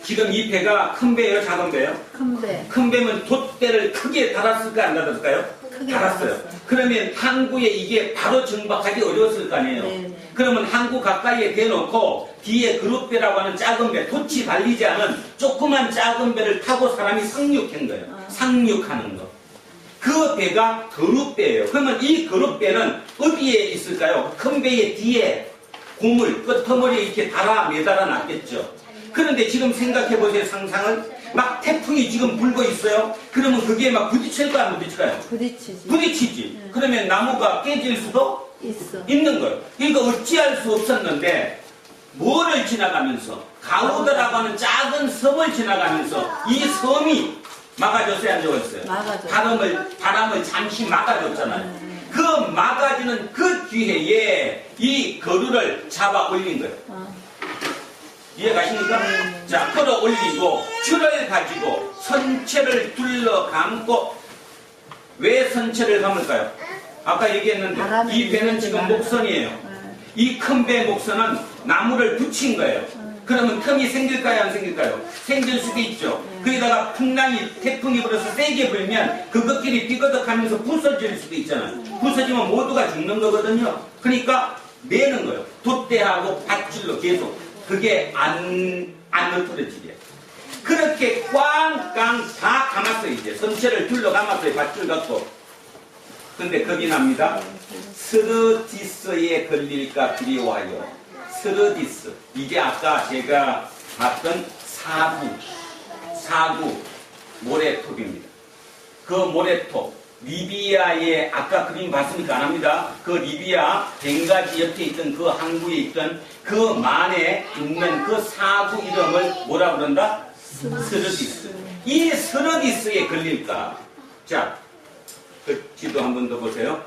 지금 이 배가 큰 배예요? 작은 배예요? 큰 배. 큰 배면 돛대를 크게 달았을까요? 안 달았을까요? 크게 달았어요. 달았어요. 그러면 항구에 이게 바로 정박하기 어려웠을 거 아니에요? 네네. 그러면 항구 가까이에 대놓고 뒤에 그룹배라고 하는 작은 배, 돛이 달리지 않은 조그만 작은 배를 타고 사람이 상륙한 거예요. 상륙하는 거. 그 배가 그룹배예요. 그러면 이 그룹배는 어디에 있을까요? 큰 배의 뒤에 고물, 끄트머리에 이렇게 매달아 놨겠죠. 그런데 지금 생각해보세요. 상상을. 막 태풍이 지금 불고 있어요. 그러면 그게 막 부딪힐까요? 안 부딪힐까요? 부딪히지. 부딪히지. 그러면 나무가 깨질 수도 있어. 있는 거예요. 그러니까 어찌할 수 없었는데 뭐를 지나가면서 가우드라고 하는 작은 섬을 지나가면서 이 섬이 막아줬어요? 안 좋았어요? 막아줘. 바람을 잠시 막아줬잖아요. 그 막아주는 그 기회에 이 거루를 잡아 올린 거예요. 이해가십니까? 자, 끌어올리고 줄을 가지고 선체를 둘러 감고 왜 선체를 감을까요? 아까 얘기했는데 이 배는 지금 목선이에요. 이 큰 배 목선은 나무를 붙인 거예요. 그러면 틈이 생길까요? 안 생길까요? 생길 수도 있죠. 거기다가 풍랑이 태풍이 불어서 세게 불면 그것끼리 삐거덕하면서 부서질 수도 있잖아요. 부서지면 모두가 죽는 거거든요. 그러니까 매는 거예요. 돛대하고 밧줄로 계속. 그게 안 흐트러지게. 그렇게 꽝꽝 다 감았어요. 이제 선체를 둘러 감았어요. 밧줄 갖고. 근데 겁이 납니다. 스르디스에 걸릴까 두려워요. 스르디스. 이게 아까 제가 봤던 사구 모래톱입니다. 그 모래톱. 리비아의 아까 그림 봤습니까? 안 합니다. 그 리비아 벵가지 옆에 있던 그 항구에 있던 그 만에 있는 그 사구 이름을 뭐라 그런다? 스르디스. 이 스르디스에 걸릴까? 자, 그 지도 한 번 더 보세요.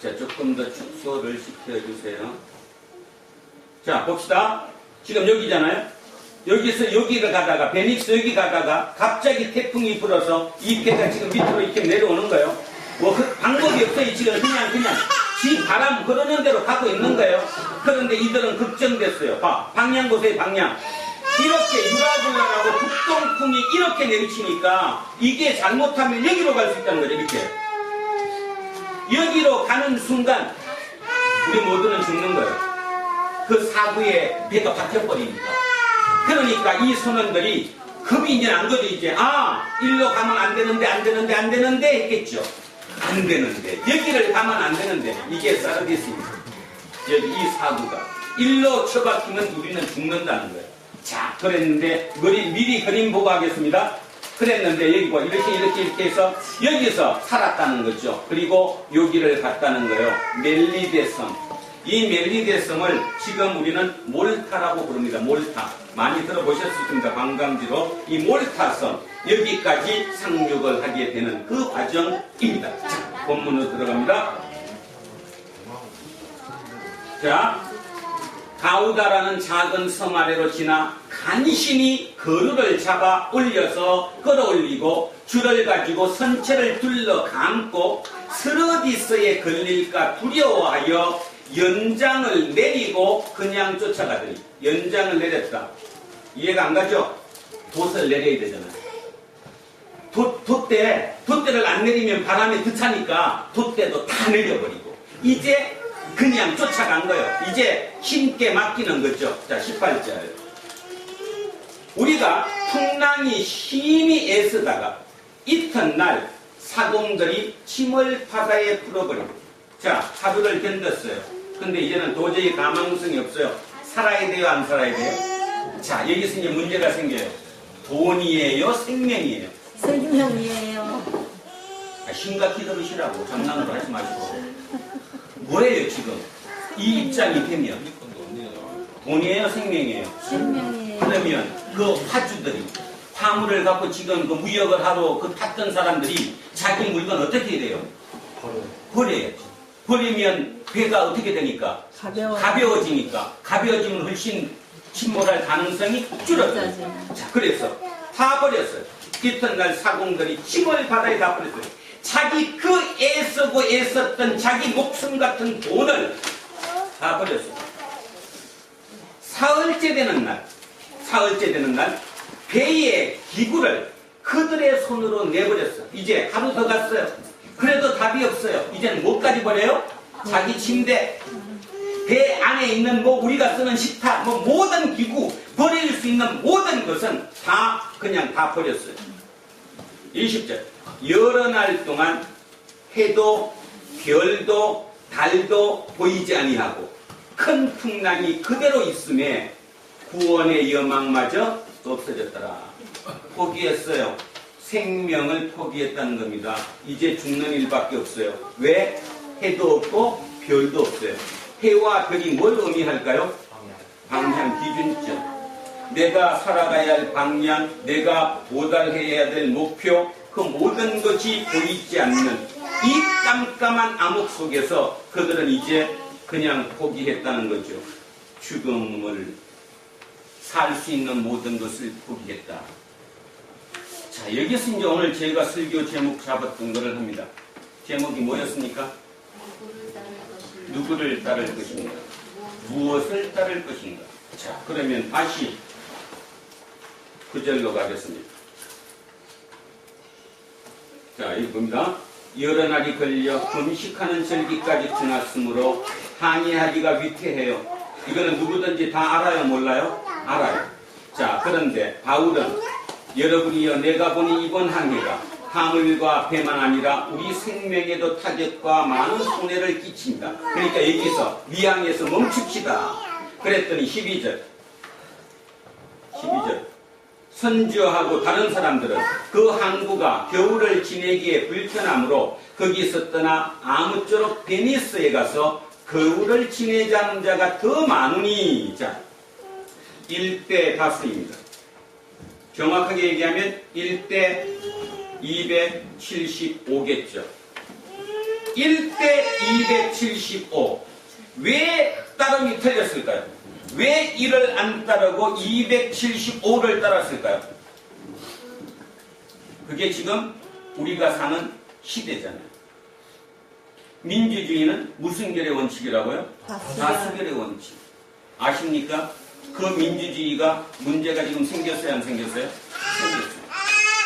자, 조금 더 축소를 시켜주세요. 자, 봅시다. 지금 여기잖아요. 여기서 여기를 가다가, 베닉스 여기 가다가 갑자기 태풍이 불어서 이 배가 지금 밑으로 이렇게 내려오는 거예요. 뭐, 그 방법이 없어요. 지금 그냥 지 바람 흐르는 대로 가고 있는 거예요. 그런데 이들은 걱정됐어요. 봐, 방향 보세요, 방향. 이렇게 유라굴라라고 북동풍이 이렇게 내리치니까 이게 잘못하면 여기로 갈 수 있다는 거죠, 이렇게. 여기로 가는 순간 우리 모두는 죽는 거예요. 그 사구에 배가 박혀버리니까. 그러니까 이 선원들이 겁이 이제 난 거죠. 이제 일로 가면 안 되는데 했겠죠. 안 되는데 여기를 가면 안 되는데 이게 사르디스입니다. 여기 이 사구가 일로 처박히면 우리는 죽는다는 거예요. 자, 그랬는데 미리 그림 보고 하겠습니다. 그랬는데 여기 뭐 이렇게 해서 여기서 살았다는 거죠. 그리고 여기를 갔다는 거예요. 멜리데섬. 이 멜리데섬을 지금 우리는 몰타라고 부릅니다. 몰타. 많이 들어보셨을 겁니다. 관광지로. 이 몰타섬. 여기까지 상륙을 하게 되는 그 과정입니다. 자, 본문으로 들어갑니다. 자, 가우다라는 작은 섬 아래로 지나 간신히 거루를 잡아 올려서 끌어올리고 줄을 가지고 선체를 둘러 감고 스르디스에 걸릴까 두려워하여 연장을 내리고 그냥 쫓아가더니 연장을 내렸다. 이해가 안 가죠? 돛을 내려야 되잖아요. 돛대를 안 내리면 바람에 드차니까 돛대도 다 내려버리고 이제 그냥 쫓아간 거예요. 이제 힘께 맡기는 거죠. 자, 18절. 우리가 풍랑이 심히 애쓰다가 이튿날 사공들이 침을 바다에 풀어버리고 자, 하루를 견뎠어요. 근데 이제는 도저히 가망성이 없어요. 살아야 돼요, 안 살아야 돼요? 자, 여기서 이제 문제가 생겨요. 돈이에요, 생명이에요? 생명이에요. 심각히 들으시라고 장난으로 하지 마시고. 뭐예요 지금? 이 입장이 되면 돈이에요, 생명이에요? 생명이에요. 그러면 그 화주들이 화물을 갖고 지금 그 무역을 하러 그 탔던 사람들이 자기 물건 어떻게 해야 돼요? 버려야지. 버리면 배가 어떻게 되니까? 가벼워지니까. 가벼워지면 훨씬 침몰할 가능성이 줄어들어요. 자, 그래서 다 버렸어요. 이튿날 사공들이 침을 바다에 다 버렸어요. 자기 그 애쓰고 애썼던 자기 목숨 같은 돈을 다 버렸어요. 사흘째 되는 날 배의 기구를 그들의 손으로 내버렸어. 이제 하루 더 갔어요. 그래도 답이 없어요. 이제는 뭐까지 버려요? 자기 침대, 배 안에 있는 뭐 우리가 쓰는 식탁, 뭐 모든 기구, 버릴 수 있는 모든 것은 다 그냥 다 버렸어요. 20절. 여러 날 동안 해도 별도 달도 보이지 아니하고 큰 풍랑이 그대로 있음에 구원의 여망마저 없어졌더라. 포기했어요. 생명을 포기했다는 겁니다. 이제 죽는 일밖에 없어요. 왜? 해도 없고 별도 없어요. 해와 별이 뭘 의미할까요? 방향, 기준점. 내가 살아가야 할 방향, 내가 도달해야 될 목표, 그 모든 것이 보이지 않는 이 깜깜한 암흑 속에서 그들은 이제 그냥 포기했다는 거죠. 죽음을 살 수 있는 모든 것을 포기했다. 자, 여기서 이제 오늘 제가 설교 제목 잡았던 것을 합니다. 제목이 뭐였습니까? 누구를 따를 것인가? 무엇을 따를 것인가? 자, 그러면 다시 구절로 가겠습니다. 자, 이겁니다. 여러 날이 걸려 금식하는 절기까지 지났으므로 항해하기가 위태해요. 이거는 누구든지 다 알아요, 몰라요? 알아요. 자, 그런데 바울은 여러분이여 내가 보니 이번 항해가 하물과 배만 아니라 우리 생명에도 타격과 많은 손해를 끼친다. 그러니까 여기서 위항에서 멈춥시다. 그랬더니 12절 선주하고 다른 사람들은 그 항구가 겨울을 지내기에 불편하므로 거기서 떠나 아무쪼록 베니스에 가서 겨울을 지내자는 자가 더 많으니. 자, 1대 다수입니다. 정확하게 얘기하면 1대 275겠죠. 1대 275. 왜 따름이 틀렸을까요? 왜 1을 안 따르고 275를 따랐을까요? 그게 지금 우리가 사는 시대잖아요. 민주주의는 무슨 결의 원칙이라고요? 다수결의 원칙. 아십니까? 그 민주주의가 문제가 지금 생겼어요? 안 생겼어요? 생겼어요.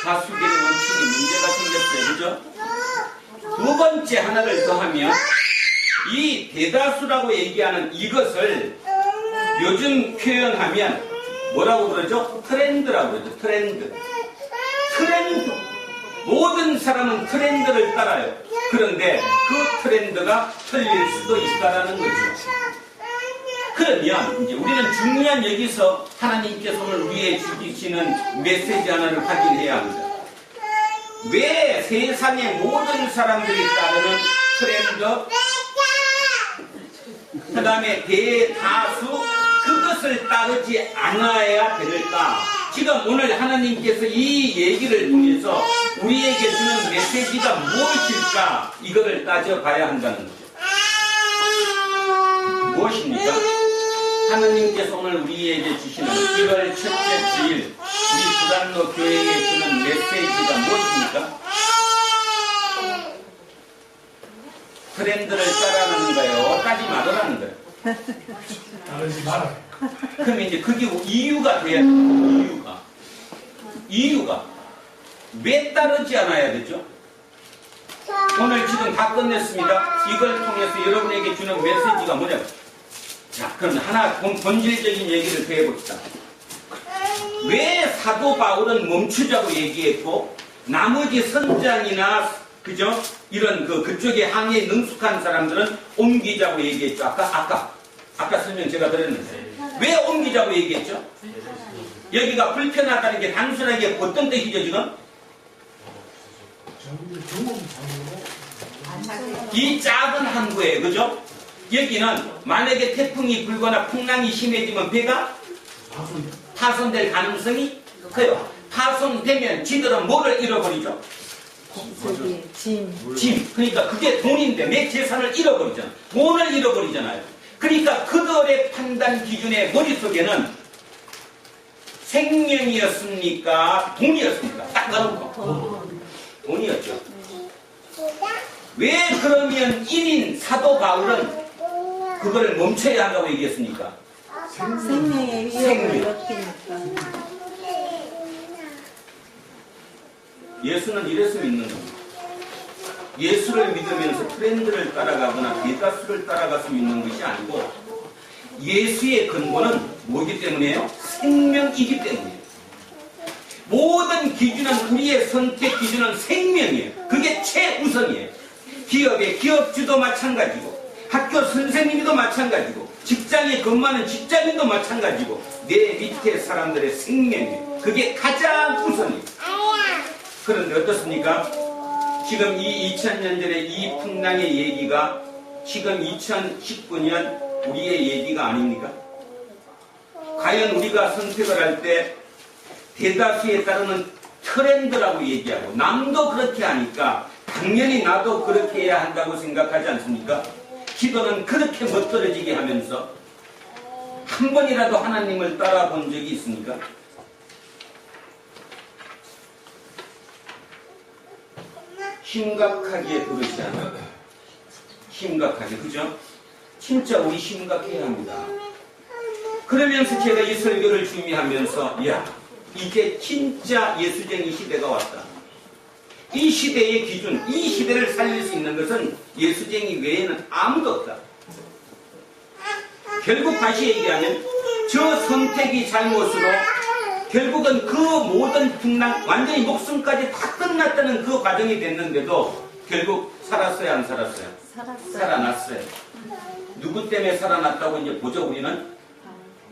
다수결의 원칙이 문제가 생겼어요. 그죠? 두 번째 하나를 더하면 이 대다수라고 얘기하는 이것을 요즘 표현하면 뭐라고 그러죠? 트렌드라고 그러죠. 트렌드. 모든 사람은 트렌드를 따라요. 그런데 그 트렌드가 틀릴 수도 있다라는 거죠. 그러면 이제 우리는 중요한 여기서 하나님께서 오늘 위에 주시는 메시지 하나를 확인해야 합니다. 왜 세상의 모든 사람들이 따르는 트렌드, 그 다음에 대다수, 그것을 따르지 않아야 될까? 지금 오늘 하나님께서 이 얘기를 통해서 우리에게 주는 메시지가 무엇일까? 이거를 따져봐야 한다는 거죠. 무엇입니까? 하나님께서 오늘 우리에게 주시는 1월 첫째 주일 우리 부단로 교회에 주는 메시지가 무엇입니까? 트렌드를 따라가는 거예요? 따지 말으라는 거예요. 따르지 말아요. 그럼 이제 그게 이유가 돼야 돼요. 이유가 왜 따르지 않아야 되죠? 오늘 지금 다 끝냈습니다. 이걸 통해서 여러분에게 주는 메시지가 뭐냐? 자, 그럼 하나 본질적인 얘기를 더 해봅시다. 왜 사도 바울은 멈추자고 얘기했고 나머지 선장이나 그죠? 이런 그쪽에 항해에 능숙한 사람들은 옮기자고 얘기했죠. 아까 설명 제가 드렸는데 왜 옮기자고 얘기했죠? 여기가 불편하다는 게 단순하게 어떤 뜻이죠 지금? 이 작은 항구에 그죠? 여기는 만약에 태풍이 불거나 풍랑이 심해지면 배가 파손될 가능성이 커요. 파손되면 지들은 뭐를 잃어버리죠? 짐. 그러니까 그게 돈인데 내 재산을 잃어버리잖아. 돈을 잃어버리잖아요. 그러니까 그들의 판단 기준의 머릿속에는 생명이었습니까? 돈이었습니까? 딱 가놓고 돈이었죠. 왜 그러면 1인 사도 바울은 그거를 멈춰야 한다고 얘기했습니까? 생명의 위협을 일으키니까. 예수는 이래서 믿는 겁니다. 예수를 믿으면서 트렌드를 따라가거나 대다수를 따라가서 믿는 것이 아니고 예수의 근본은 뭐기 때문이에요? 생명이기 때문이에요. 모든 기준은 우리의 선택 기준은 생명이에요. 그게 최우선이에요. 기업의 기업주도 마찬가지고 학교 선생님도 마찬가지고 직장에 근무하는 직장인도 마찬가지고 내 밑에 사람들의 생명이에요. 그게 가장 우선이에요. 그런데 어떻습니까? 지금 이 2000년 전에 이 풍랑의 얘기가 지금 2019년 우리의 얘기가 아닙니까? 과연 우리가 선택을 할 때 대다수에 따르는 트렌드라고 얘기하고 남도 그렇게 하니까 당연히 나도 그렇게 해야 한다고 생각하지 않습니까? 기도는 그렇게 멋들어지게 하면서 한 번이라도 하나님을 따라 본 적이 있습니까? 심각하게 들으지 않아요. 심각하게, 그죠? 진짜 우리 심각해야 합니다. 그러면서 제가 이 설교를 준비하면서 야, 이제 진짜 예수쟁이 시대가 왔다. 이 시대의 기준, 이 시대를 살릴 수 있는 것은 예수쟁이 외에는 아무도 없다. 결국 다시 얘기하면 저 선택이 잘못으로 결국은 그 모든 풍랑, 완전히 목숨까지 다 끝났다는 그 과정이 됐는데도 결국 살았어요, 안 살았어요? 살았어요. 살아났어요. 누구 때문에 살아났다고 이제 보죠, 우리는?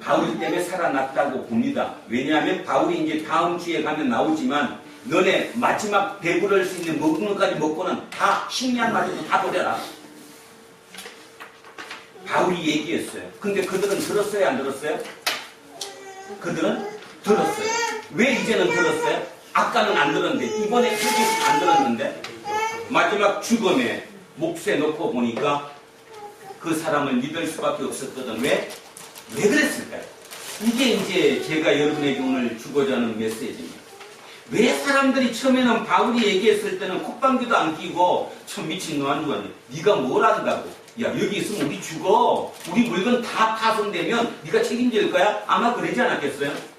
바울 때문에 살아났다고 봅니다. 왜냐하면 바울이 이제 다음 주에 가면 나오지만 너네 마지막 배부를 수 있는 먹는 것까지 먹고는 다 식량마저도 다 버려라. 바울이 얘기했어요. 근데 그들은 들었어요, 안 들었어요? 그들은 들었어요. 왜 이제는 들었어요? 아까는 안 들었는데, 이번에 틀리서 안 들었는데, 마지막 죽음에 몫에 놓고 보니까 그 사람을 믿을 수밖에 없었거든. 왜? 왜 그랬을까요? 이게 이제 제가 여러분에게 오늘 주고자 하는 메시지입니다. 왜 사람들이 처음에는 바울이 얘기했을 때는 콧방귀도 안 끼고 참 미친놈 한 줄 아네. 네가 뭘 안다고? 야, 여기 있으면 우리 죽어. 우리 물건 다 파손되면 네가 책임질 거야? 아마 그러지 않았겠어요?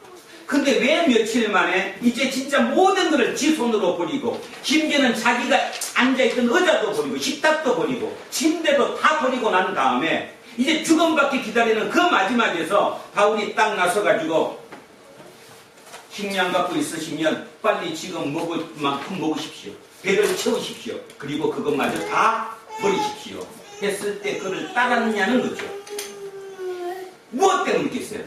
근데 왜 며칠 만에 이제 진짜 모든 것을 지 손으로 버리고, 심지어는 자기가 앉아있던 의자도 버리고 식탁도 버리고 침대도 다 버리고 난 다음에 이제 죽음밖에 기다리는 그 마지막에서 바울이 딱 나서가지고 식량 갖고 있으시면 빨리 지금 먹을 만큼 먹으십시오. 배를 채우십시오. 그리고 그것마저 다 버리십시오. 했을 때 그를 따랐냐는 거죠. 무엇 때문이겠어요?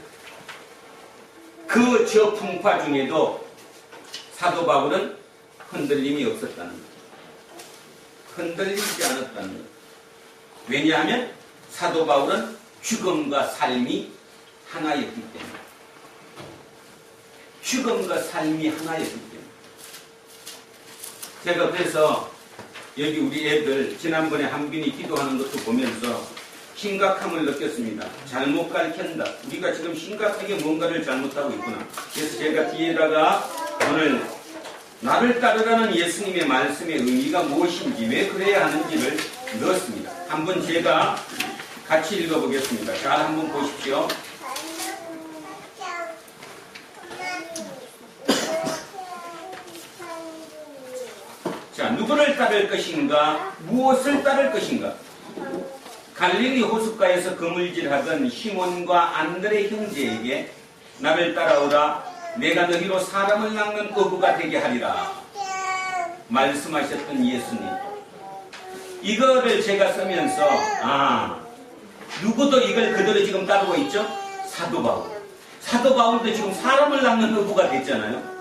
그 저 풍파 중에도 사도 바울은 흔들림이 없었다는 것. 흔들리지 않았다는 것. 왜냐하면 사도 바울은 죽음과 삶이 하나였기 때문에. 죽음과 삶이 하나였기 때문에. 제가 그래서 여기 우리 애들 지난번에 한빈이 기도하는 것도 보면서 심각함을 느꼈습니다. 잘못 가르친다. 우리가 지금 심각하게 뭔가를 잘못하고 있구나. 그래서 제가 뒤에다가 오늘 나를 따르라는 예수님의 말씀의 의미가 무엇인지, 왜 그래야 하는지를 넣었습니다. 한번 제가 같이 읽어보겠습니다. 잘 한번 보십시오. 자, 누구를 따를 것인가? 무엇을 따를 것인가? 갈릴리 호숫가에서 그물질하던 시몬과 안드레 형제에게 나를 따라오라. 내가 너희로 사람을 낚는 어부가 되게 하리라. 말씀하셨던 예수님. 이거를 제가 쓰면서 누구도 이걸 그대로 지금 따르고 있죠? 사도 바울. 사도 바울도 지금 사람을 낚는 어부가 됐잖아요.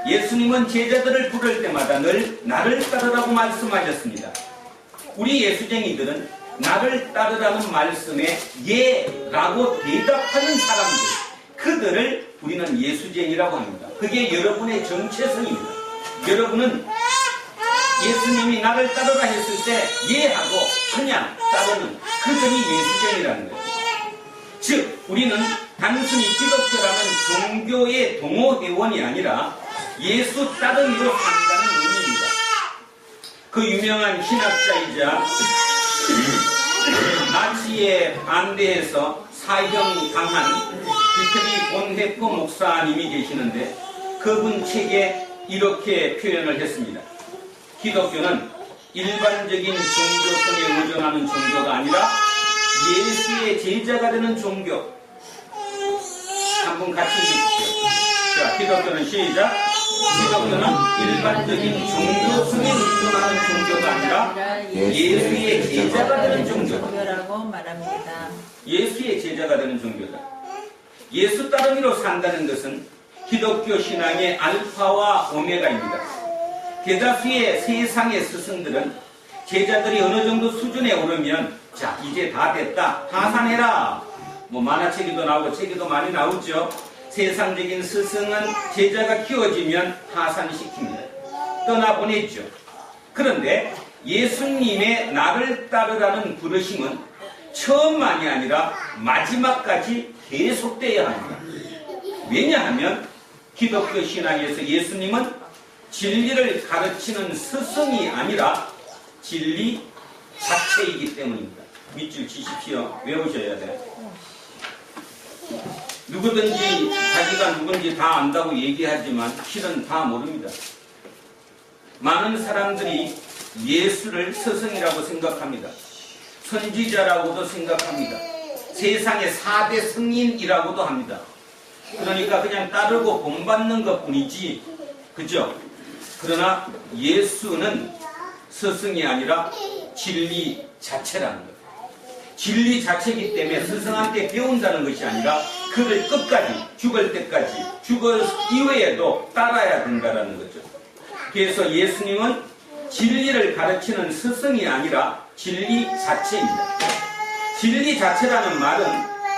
예수님은 제자들을 부를 때마다 늘 나를 따르라고 말씀하셨습니다. 우리 예수쟁이들은 나를 따르라는 말씀에 예라고 대답하는 사람들, 그들을 우리는 예수쟁이라고 합니다. 그게 여러분의 정체성입니다. 여러분은 예수님이 나를 따르라 했을 때 예하고 그냥 따르는 그들이 예수쟁이라는 거예요. 즉 우리는 단순히 기독교라는 종교의 동호회원이 아니라 예수 따르기로 산다는 의미입니다. 그 유명한 신학자이자 나치에 반대해서 사형 당한 디트리 본헤퍼 목사님이 계시는데 그분 책에 이렇게 표현을 했습니다. 기독교는 일반적인 종교성에 의존하는 종교가 아니라 예수의 제자가 되는 종교. 한번 같이 읽으십시오. 자, 기독교는 시작. 기독교는 일반적인 종교성에 의존하는 종교가 아니라 예수의 제자가 되는 종교라고 말합니다. 예수의 제자가 되는 종교다. 예수 따르기로 산다는 것은 기독교 신앙의 알파와 오메가입니다. 대다수의 세상의 스승들은 제자들이 어느 정도 수준에 오르면 자 이제 다 됐다 하산해라. 뭐 만화책에도 나오고 책에도 많이 나오죠. 세상적인 스승은 제자가 키워지면 하산시킵니다. 떠나보냈죠. 그런데 예수님의 나를 따르라는 부르심은 처음만이 아니라 마지막까지 계속되어야 합니다. 왜냐하면 기독교 신앙에서 예수님은 진리를 가르치는 스승이 아니라 진리 자체이기 때문입니다. 밑줄 치십시오. 외우셔야 돼요. 누구든지 자기가 누군지 다 안다고 얘기하지만 실은 다 모릅니다. 많은 사람들이 예수를 스승이라고 생각합니다. 선지자라고도 생각합니다. 세상의 4대 성인이라고도 합니다. 그러니까 그냥 따르고 본받는 것 뿐이지. 그죠? 그러나 예수는 스승이 아니라 진리 자체라는 거예요. 진리 자체이기 때문에 스승한테 배운다는 것이 아니라 그를 끝까지, 죽을 때까지, 죽을 이후에도 따라야 된다는 거죠. 그래서 예수님은 진리를 가르치는 스승이 아니라 진리 자체입니다. 진리 자체라는 말은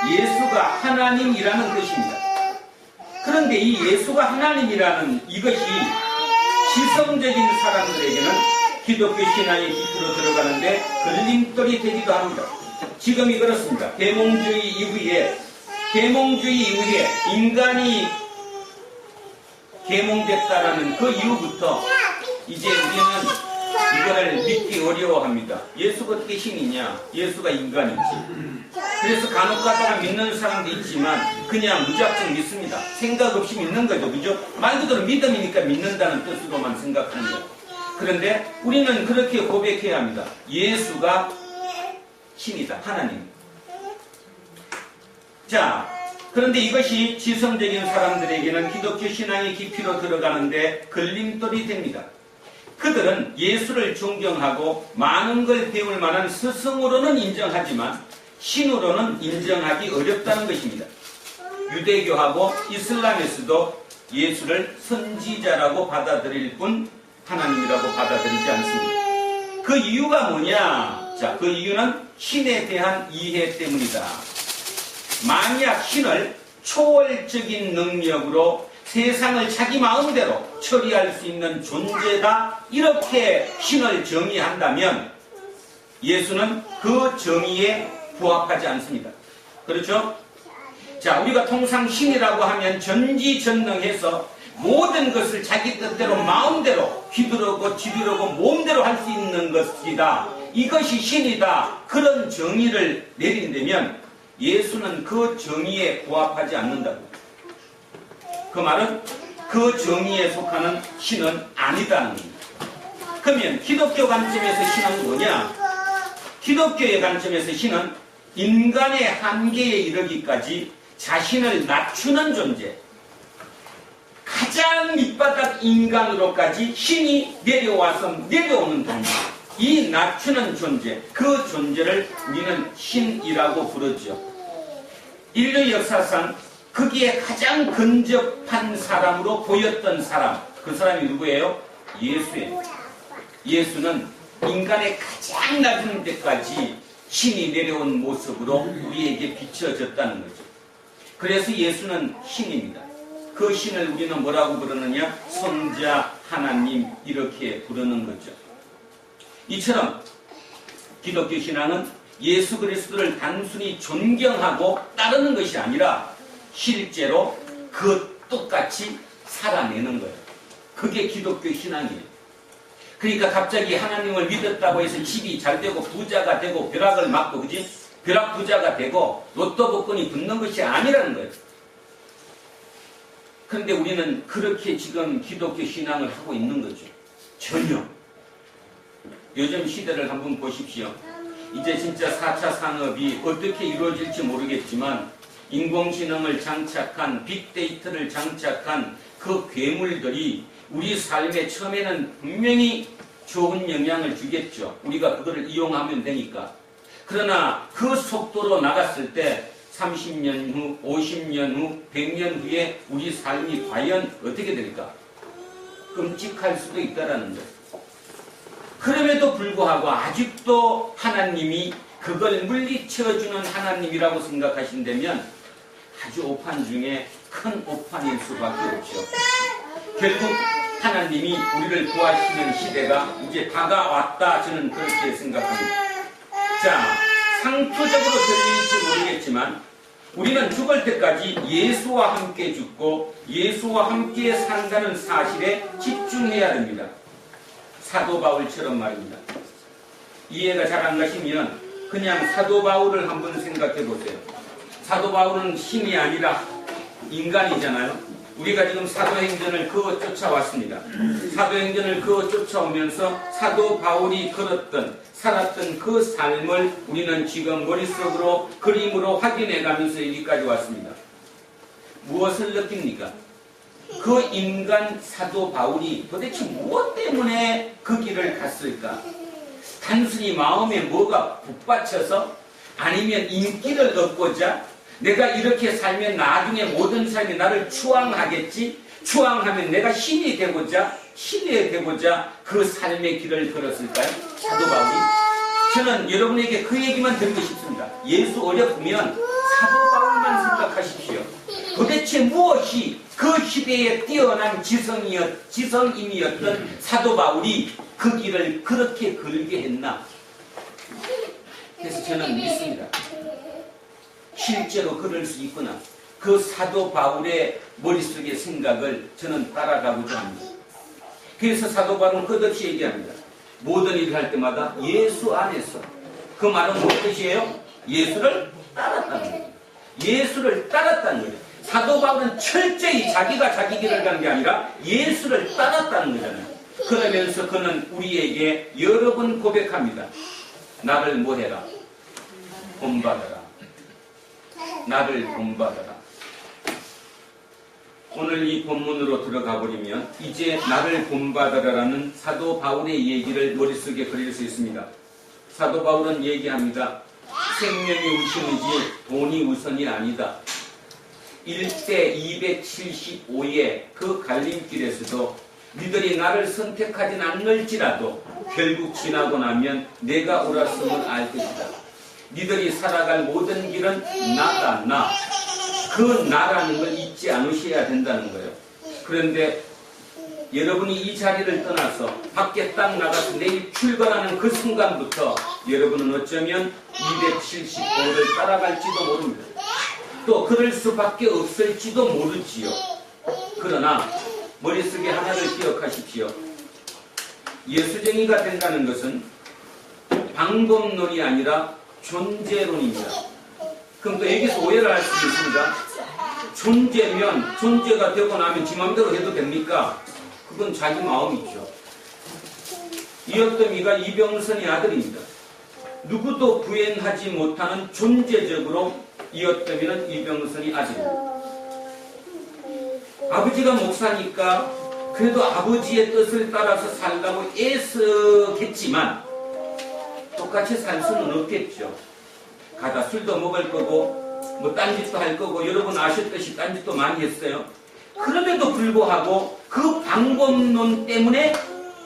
예수가 하나님이라는 뜻입니다. 그런데 이 예수가 하나님이라는 이것이 지성적인 사람들에게는 기독교 신앙의 깊이로 들어가는데 걸림돌이 되기도 합니다. 지금이 그렇습니다. 계몽주의 이후에 인간이 계몽됐다라는 그 이후부터 이제 우리는 이거를 믿기 어려워합니다. 예수가 어떻게 신이냐? 예수가 인간이지. 그래서 간혹 가다가 믿는 사람도 있지만 그냥 무작정 믿습니다. 생각 없이 믿는 거죠. 그죠? 말 그대로 믿음이니까 믿는다는 뜻으로만 생각하는 거예요. 그런데 우리는 그렇게 고백해야 합니다. 예수가 신이다. 하나님. 자, 그런데 이것이 지성적인 사람들에게는 기독교 신앙의 깊이로 들어가는데 걸림돌이 됩니다. 그들은 예수를 존경하고 많은 걸 배울 만한 스승으로는 인정하지만 신으로는 인정하기 어렵다는 것입니다. 유대교하고 이슬람에서도 예수를 선지자라고 받아들일 뿐 하나님이라고 받아들이지 않습니다. 그 이유가 뭐냐? 자, 그 이유는 신에 대한 이해 때문이다. 만약 신을 초월적인 능력으로 세상을 자기 마음대로 처리할 수 있는 존재다, 이렇게 신을 정의한다면 예수는 그 정의에 부합하지 않습니다. 그렇죠? 자, 우리가 통상 신이라고 하면 전지전능해서 모든 것을 자기 뜻대로 마음대로 휘두르고 뒤두르고 몸대로 할 수 있는 것이다, 이것이 신이다, 그런 정의를 내린다면 예수는 그 정의에 부합하지 않는다고. 그 말은 그 정의에 속하는 신은 아니다는 겁니다. 그러면 기독교 관점에서 신은 뭐냐? 기독교의 관점에서 신은 인간의 한계에 이르기까지 자신을 낮추는 존재, 가장 밑바닥 인간으로까지 신이 내려오는 존재, 이 낮추는 존재, 그 존재를 우리는 신이라고 부르죠. 인류 역사상 거기에 가장 근접한 사람으로 보였던 사람, 그 사람이 누구예요? 예수예요. 예수는 인간의 가장 낮은 데까지 신이 내려온 모습으로 우리에게 비춰졌다는 거죠. 그래서 예수는 신입니다. 그 신을 우리는 뭐라고 부르느냐? 성자 하나님, 이렇게 부르는 거죠. 이처럼 기독교 신앙은 예수 그리스도를 단순히 존경하고 따르는 것이 아니라 실제로 그 똑같이 살아내는 거예요. 그게 기독교 신앙이에요. 그러니까 갑자기 하나님을 믿었다고 해서 집이 잘 되고 부자가 되고 벼락을 맞고, 그지? 벼락 부자가 되고 로또 복권이 붙는 것이 아니라는 거예요. 그런데 우리는 그렇게 지금 기독교 신앙을 하고 있는 거죠. 전혀. 요즘 시대를 한번 보십시오. 이제 진짜 4차 산업이 어떻게 이루어질지 모르겠지만 인공지능을 장착한, 빅데이터를 장착한 그 괴물들이 우리 삶에 처음에는 분명히 좋은 영향을 주겠죠. 우리가 그거를 이용하면 되니까. 그러나 그 속도로 나갔을 때 30년 후, 50년 후, 100년 후에 우리 삶이 과연 어떻게 될까? 끔찍할 수도 있다는 거예요. 그럼에도 불구하고 아직도 하나님이 그걸 물리쳐주는 하나님이라고 생각하신다면 아주 오판 중에 큰 오판일 수밖에 없죠. 결국 하나님이 우리를 구하시는 시대가 이제 다가왔다, 저는 그렇게 생각합니다. 자, 상투적으로 들릴지 모르겠지만 우리는 죽을 때까지 예수와 함께 죽고 예수와 함께 산다는 사실에 집중해야 됩니다. 사도 바울처럼 말입니다. 이해가 잘 안 가시면 그냥 사도 바울을 한번 생각해 보세요. 사도 바울은 신이 아니라 인간이잖아요. 우리가 지금 사도행전을 그어 쫓아왔습니다. 사도행전을 그어 쫓아오면서 사도 바울이 걸었던, 살았던 그 삶을 우리는 지금 머릿속으로 그림으로 확인해 가면서 여기까지 왔습니다. 무엇을 느낍니까? 그 인간 사도 바울이 도대체 무엇 때문에 그 길을 갔을까? 단순히 마음에 뭐가 북받쳐서, 아니면 인기를 얻고자, 내가 이렇게 살면 나중에 모든 사람이 나를 추앙하겠지, 추앙하면 내가 신이 되고자 그 삶의 길을 걸었을까요? 사도 바울이? 저는 여러분에게 그 얘기만 드리고 싶습니다. 예수 어렵으면 사도 바울만 생각하십시오. 도대체 무엇이 그 시대에 뛰어난 지성인이었던 사도 바울이 그 길을 그렇게 걸게 했나? 그래서 저는 믿습니다. 실제로 그럴 수 있구나. 그 사도 바울의 머릿속의 생각을 저는 따라가고자 합니다. 그래서 사도 바울은 끝없이 얘기합니다. 모든 일을 할 때마다 예수 안에서. 그 말은 무슨 뜻이에요? 예수를 따랐다는 거예요. 예수를 따랐다는 거예요. 사도 바울은 철저히 자기가 자기 길을 간 게 아니라 예수를 따랐다는 거잖아요. 그러면서 그는 우리에게 여러 번 고백합니다. 나를 뭐해라? 본받아라. 나를 본받아라. 오늘 이 본문으로 들어가 버리면 이제 나를 본받아라라는 사도 바울의 얘기를 머릿속에 그릴 수 있습니다. 사도 바울은 얘기합니다. 생명이 우선이지 돈이 우선이 아니다. 1대 275의 그 갈림길에서도 니들이 나를 선택하진 않을지라도 결국 지나고 나면 내가 옳았음을 알 것이다. 니들이 살아갈 모든 길은 나다, 나. 그 나라는 걸 잊지 않으셔야 된다는 거예요. 그런데 여러분이 이 자리를 떠나서 밖에 딱 나가서 내일 출발하는 그 순간부터 여러분은 어쩌면 275를 따라갈지도 모릅니다. 또 그럴 수밖에 없을지도 모르지요. 그러나 머릿속에 하나를 기억하십시오. 예수쟁이가 된다는 것은 방법론이 아니라 존재론입니다. 그럼 또 여기서 오해를 할 수도 있습니다. 존재면 존재가 되고 나면 지 마음대로 해도 됩니까? 그건 자기 마음이죠. 이어떠미가 이병선의 아들입니다. 누구도 부인하지 못하는 존재적으로 이어떠미는 이병선의 아들입니다. 아버지가 목사니까 그래도 아버지의 뜻을 따라서 살라고 애쓰겠지만 똑같이 살 수는 없겠죠. 가다 술도 먹을 거고 뭐 딴짓도 할 거고 여러분 아셨듯이 딴짓도 많이 했어요. 그럼에도 불구하고 그 방법론 때문에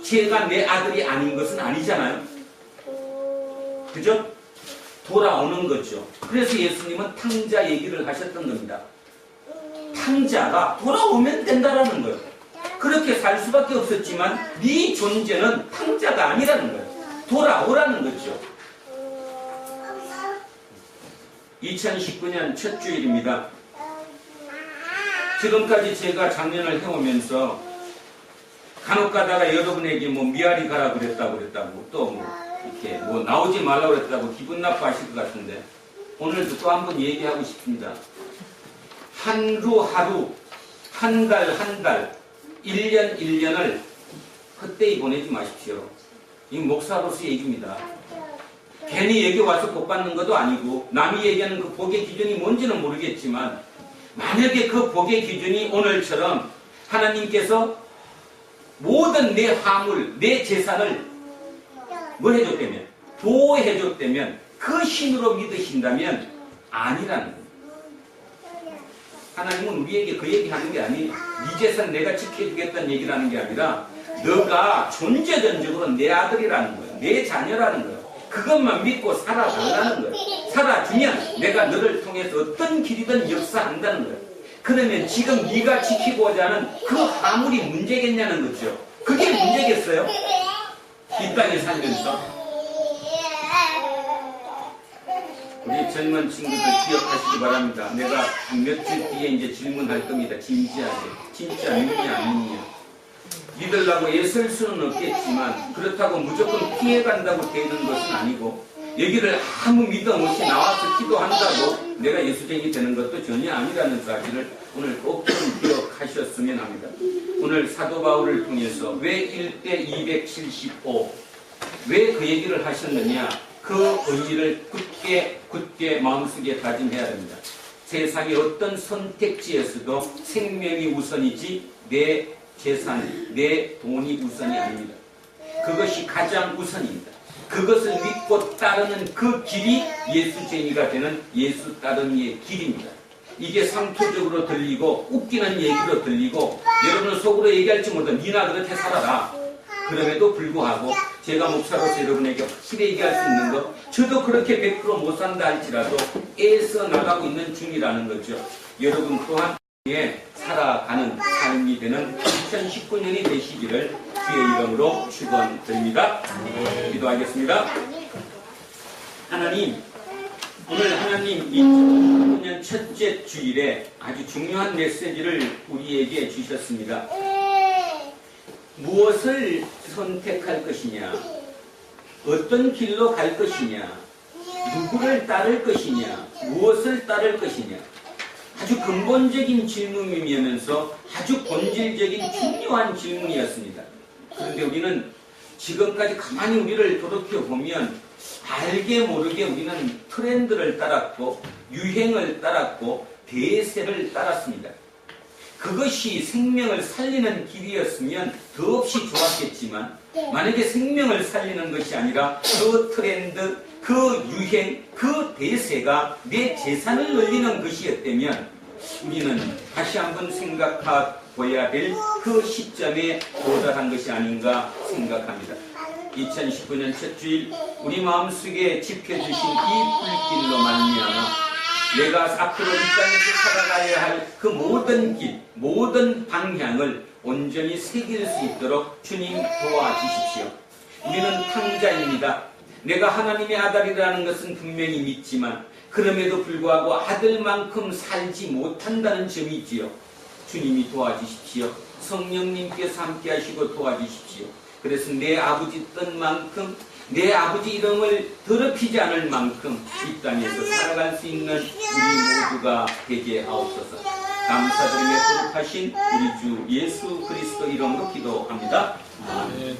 제가 내 아들이 아닌 것은 아니잖아요. 그죠? 돌아오는 거죠. 그래서 예수님은 탕자 얘기를 하셨던 겁니다. 탕자가 돌아오면 된다라는 거예요. 그렇게 살 수밖에 없었지만 네 존재는 탕자가 아니라는 거예요. 돌아오라는 거죠. 2019년 첫 주일입니다. 지금까지 제가 작년을 해오면서 간혹 가다가 여러분에게 뭐 미아리 가라 그랬다고 또 뭐 이렇게 뭐 나오지 말라고 그랬다고 기분 나빠하실 것 같은데 오늘도 또 한번 얘기하고 싶습니다. 하루 하루, 한 달, 1년 1년을 헛되이 보내지 마십시오. 이 목사로서 얘기입니다. 괜히 여기 와서 복 받는 것도 아니고 남이 얘기하는 그 복의 기준이 뭔지는 모르겠지만 만약에 그 복의 기준이 오늘처럼 하나님께서 모든 내 화물, 내 재산을 뭐 해줬다면? 보호해줬다면 그 신으로 믿으신다면 아니라는 거예요. 하나님은 우리에게 그 얘기하는 게 아니에요. 네 재산 내가 지켜주겠다는 얘기를 하는 게 아니라 너가 존재전적으로 내 아들이라는 거예요. 내 자녀라는 거예요. 그것만 믿고 살아달라는 거예요. 살아주면 내가 너를 통해서 어떤 길이든 역사한다는 거예요. 그러면 지금 네가 지키고자 하는 그 화물이 문제겠냐는 거죠. 그게 문제겠어요? 이 땅에 살면서 우리 젊은 친구들 기억하시기 바랍니다. 내가 며칠 뒤에 이제 질문할 겁니다. 진지하게. 진짜 믿냐 안 믿냐. 믿으려고 애쓸 수는 없겠지만 그렇다고 무조건 피해간다고 되는 것은 아니고 여기를 아무 믿음 없이 나와서 기도한다고 내가 예수쟁이 되는 것도 전혀 아니라는 사실을 오늘 꼭 좀 기억하셨으면 합니다. 오늘 사도 바울을 통해서 왜 1대 275 왜 그 얘기를 하셨느냐 그 의미를 굳게 마음속에 다짐해야 됩니다. 세상의 어떤 선택지에서도 생명이 우선이지 내 재산, 내 돈이 우선이 아닙니다. 그것이 가장 우선입니다. 그것을 믿고 따르는 그 길이 예수쟁이가 되는 예수 따르기의 길입니다. 이게 상투적으로 들리고 웃기는 얘기로 들리고 여러분은 속으로 얘기할지 모르다 니나 그렇게 살아라. 그럼에도 불구하고 제가 목사로서 여러분에게 확실히 얘기할 수 있는 것, 저도 그렇게 100% 못 산다 할지라도 애써 나가고 있는 중이라는 거죠. 여러분 또한 살아가는 삶이 되는 2019년이 되시기를 주의 이름으로 축원드립니다. 기도하겠습니다. 하나님, 오늘 하나님 2019년 첫째 주일에 아주 중요한 메시지를 우리에게 주셨습니다. 무엇을 선택할 것이냐, 어떤 길로 갈 것이냐, 누구를 따를 것이냐, 무엇을 따를 것이냐, 아주 근본적인 질문이면서 아주 본질적인 중요한 질문이었습니다. 그런데 우리는 지금까지 가만히 우리를 돌이켜보면 알게 모르게 우리는 트렌드를 따랐고 유행을 따랐고 대세를 따랐습니다. 그것이 생명을 살리는 길이었으면 더없이 좋았겠지만 만약에 생명을 살리는 것이 아니라 그 트렌드, 그 유행, 그 대세가 내 재산을 늘리는 것이었다면 우리는 다시 한번 생각해봐야 될 그 시점에 도달한 것이 아닌가 생각합니다. 2019년 첫 주일 우리 마음속에 지펴주신 이 불길로 말미암아 내가 앞으로 이 땅에서 살아가야 할 그 모든 길, 모든 방향을 온전히 새길 수 있도록 주님 도와주십시오. 우리는 탕자입니다. 내가 하나님의 아들이라는 것은 분명히 믿지만 그럼에도 불구하고 아들만큼 살지 못한다는 점이지요. 주님이 도와주십시오. 성령님께서 함께 하시고 도와주십시오. 그래서 내 아버지 뜻만큼 내 아버지 이름을 더럽히지 않을 만큼 이 땅에서 살아갈 수 있는 우리 모두가 되게 하옵소서. 감사드리며 거룩하신 우리 주 예수 그리스도 이름으로 기도합니다. 아멘.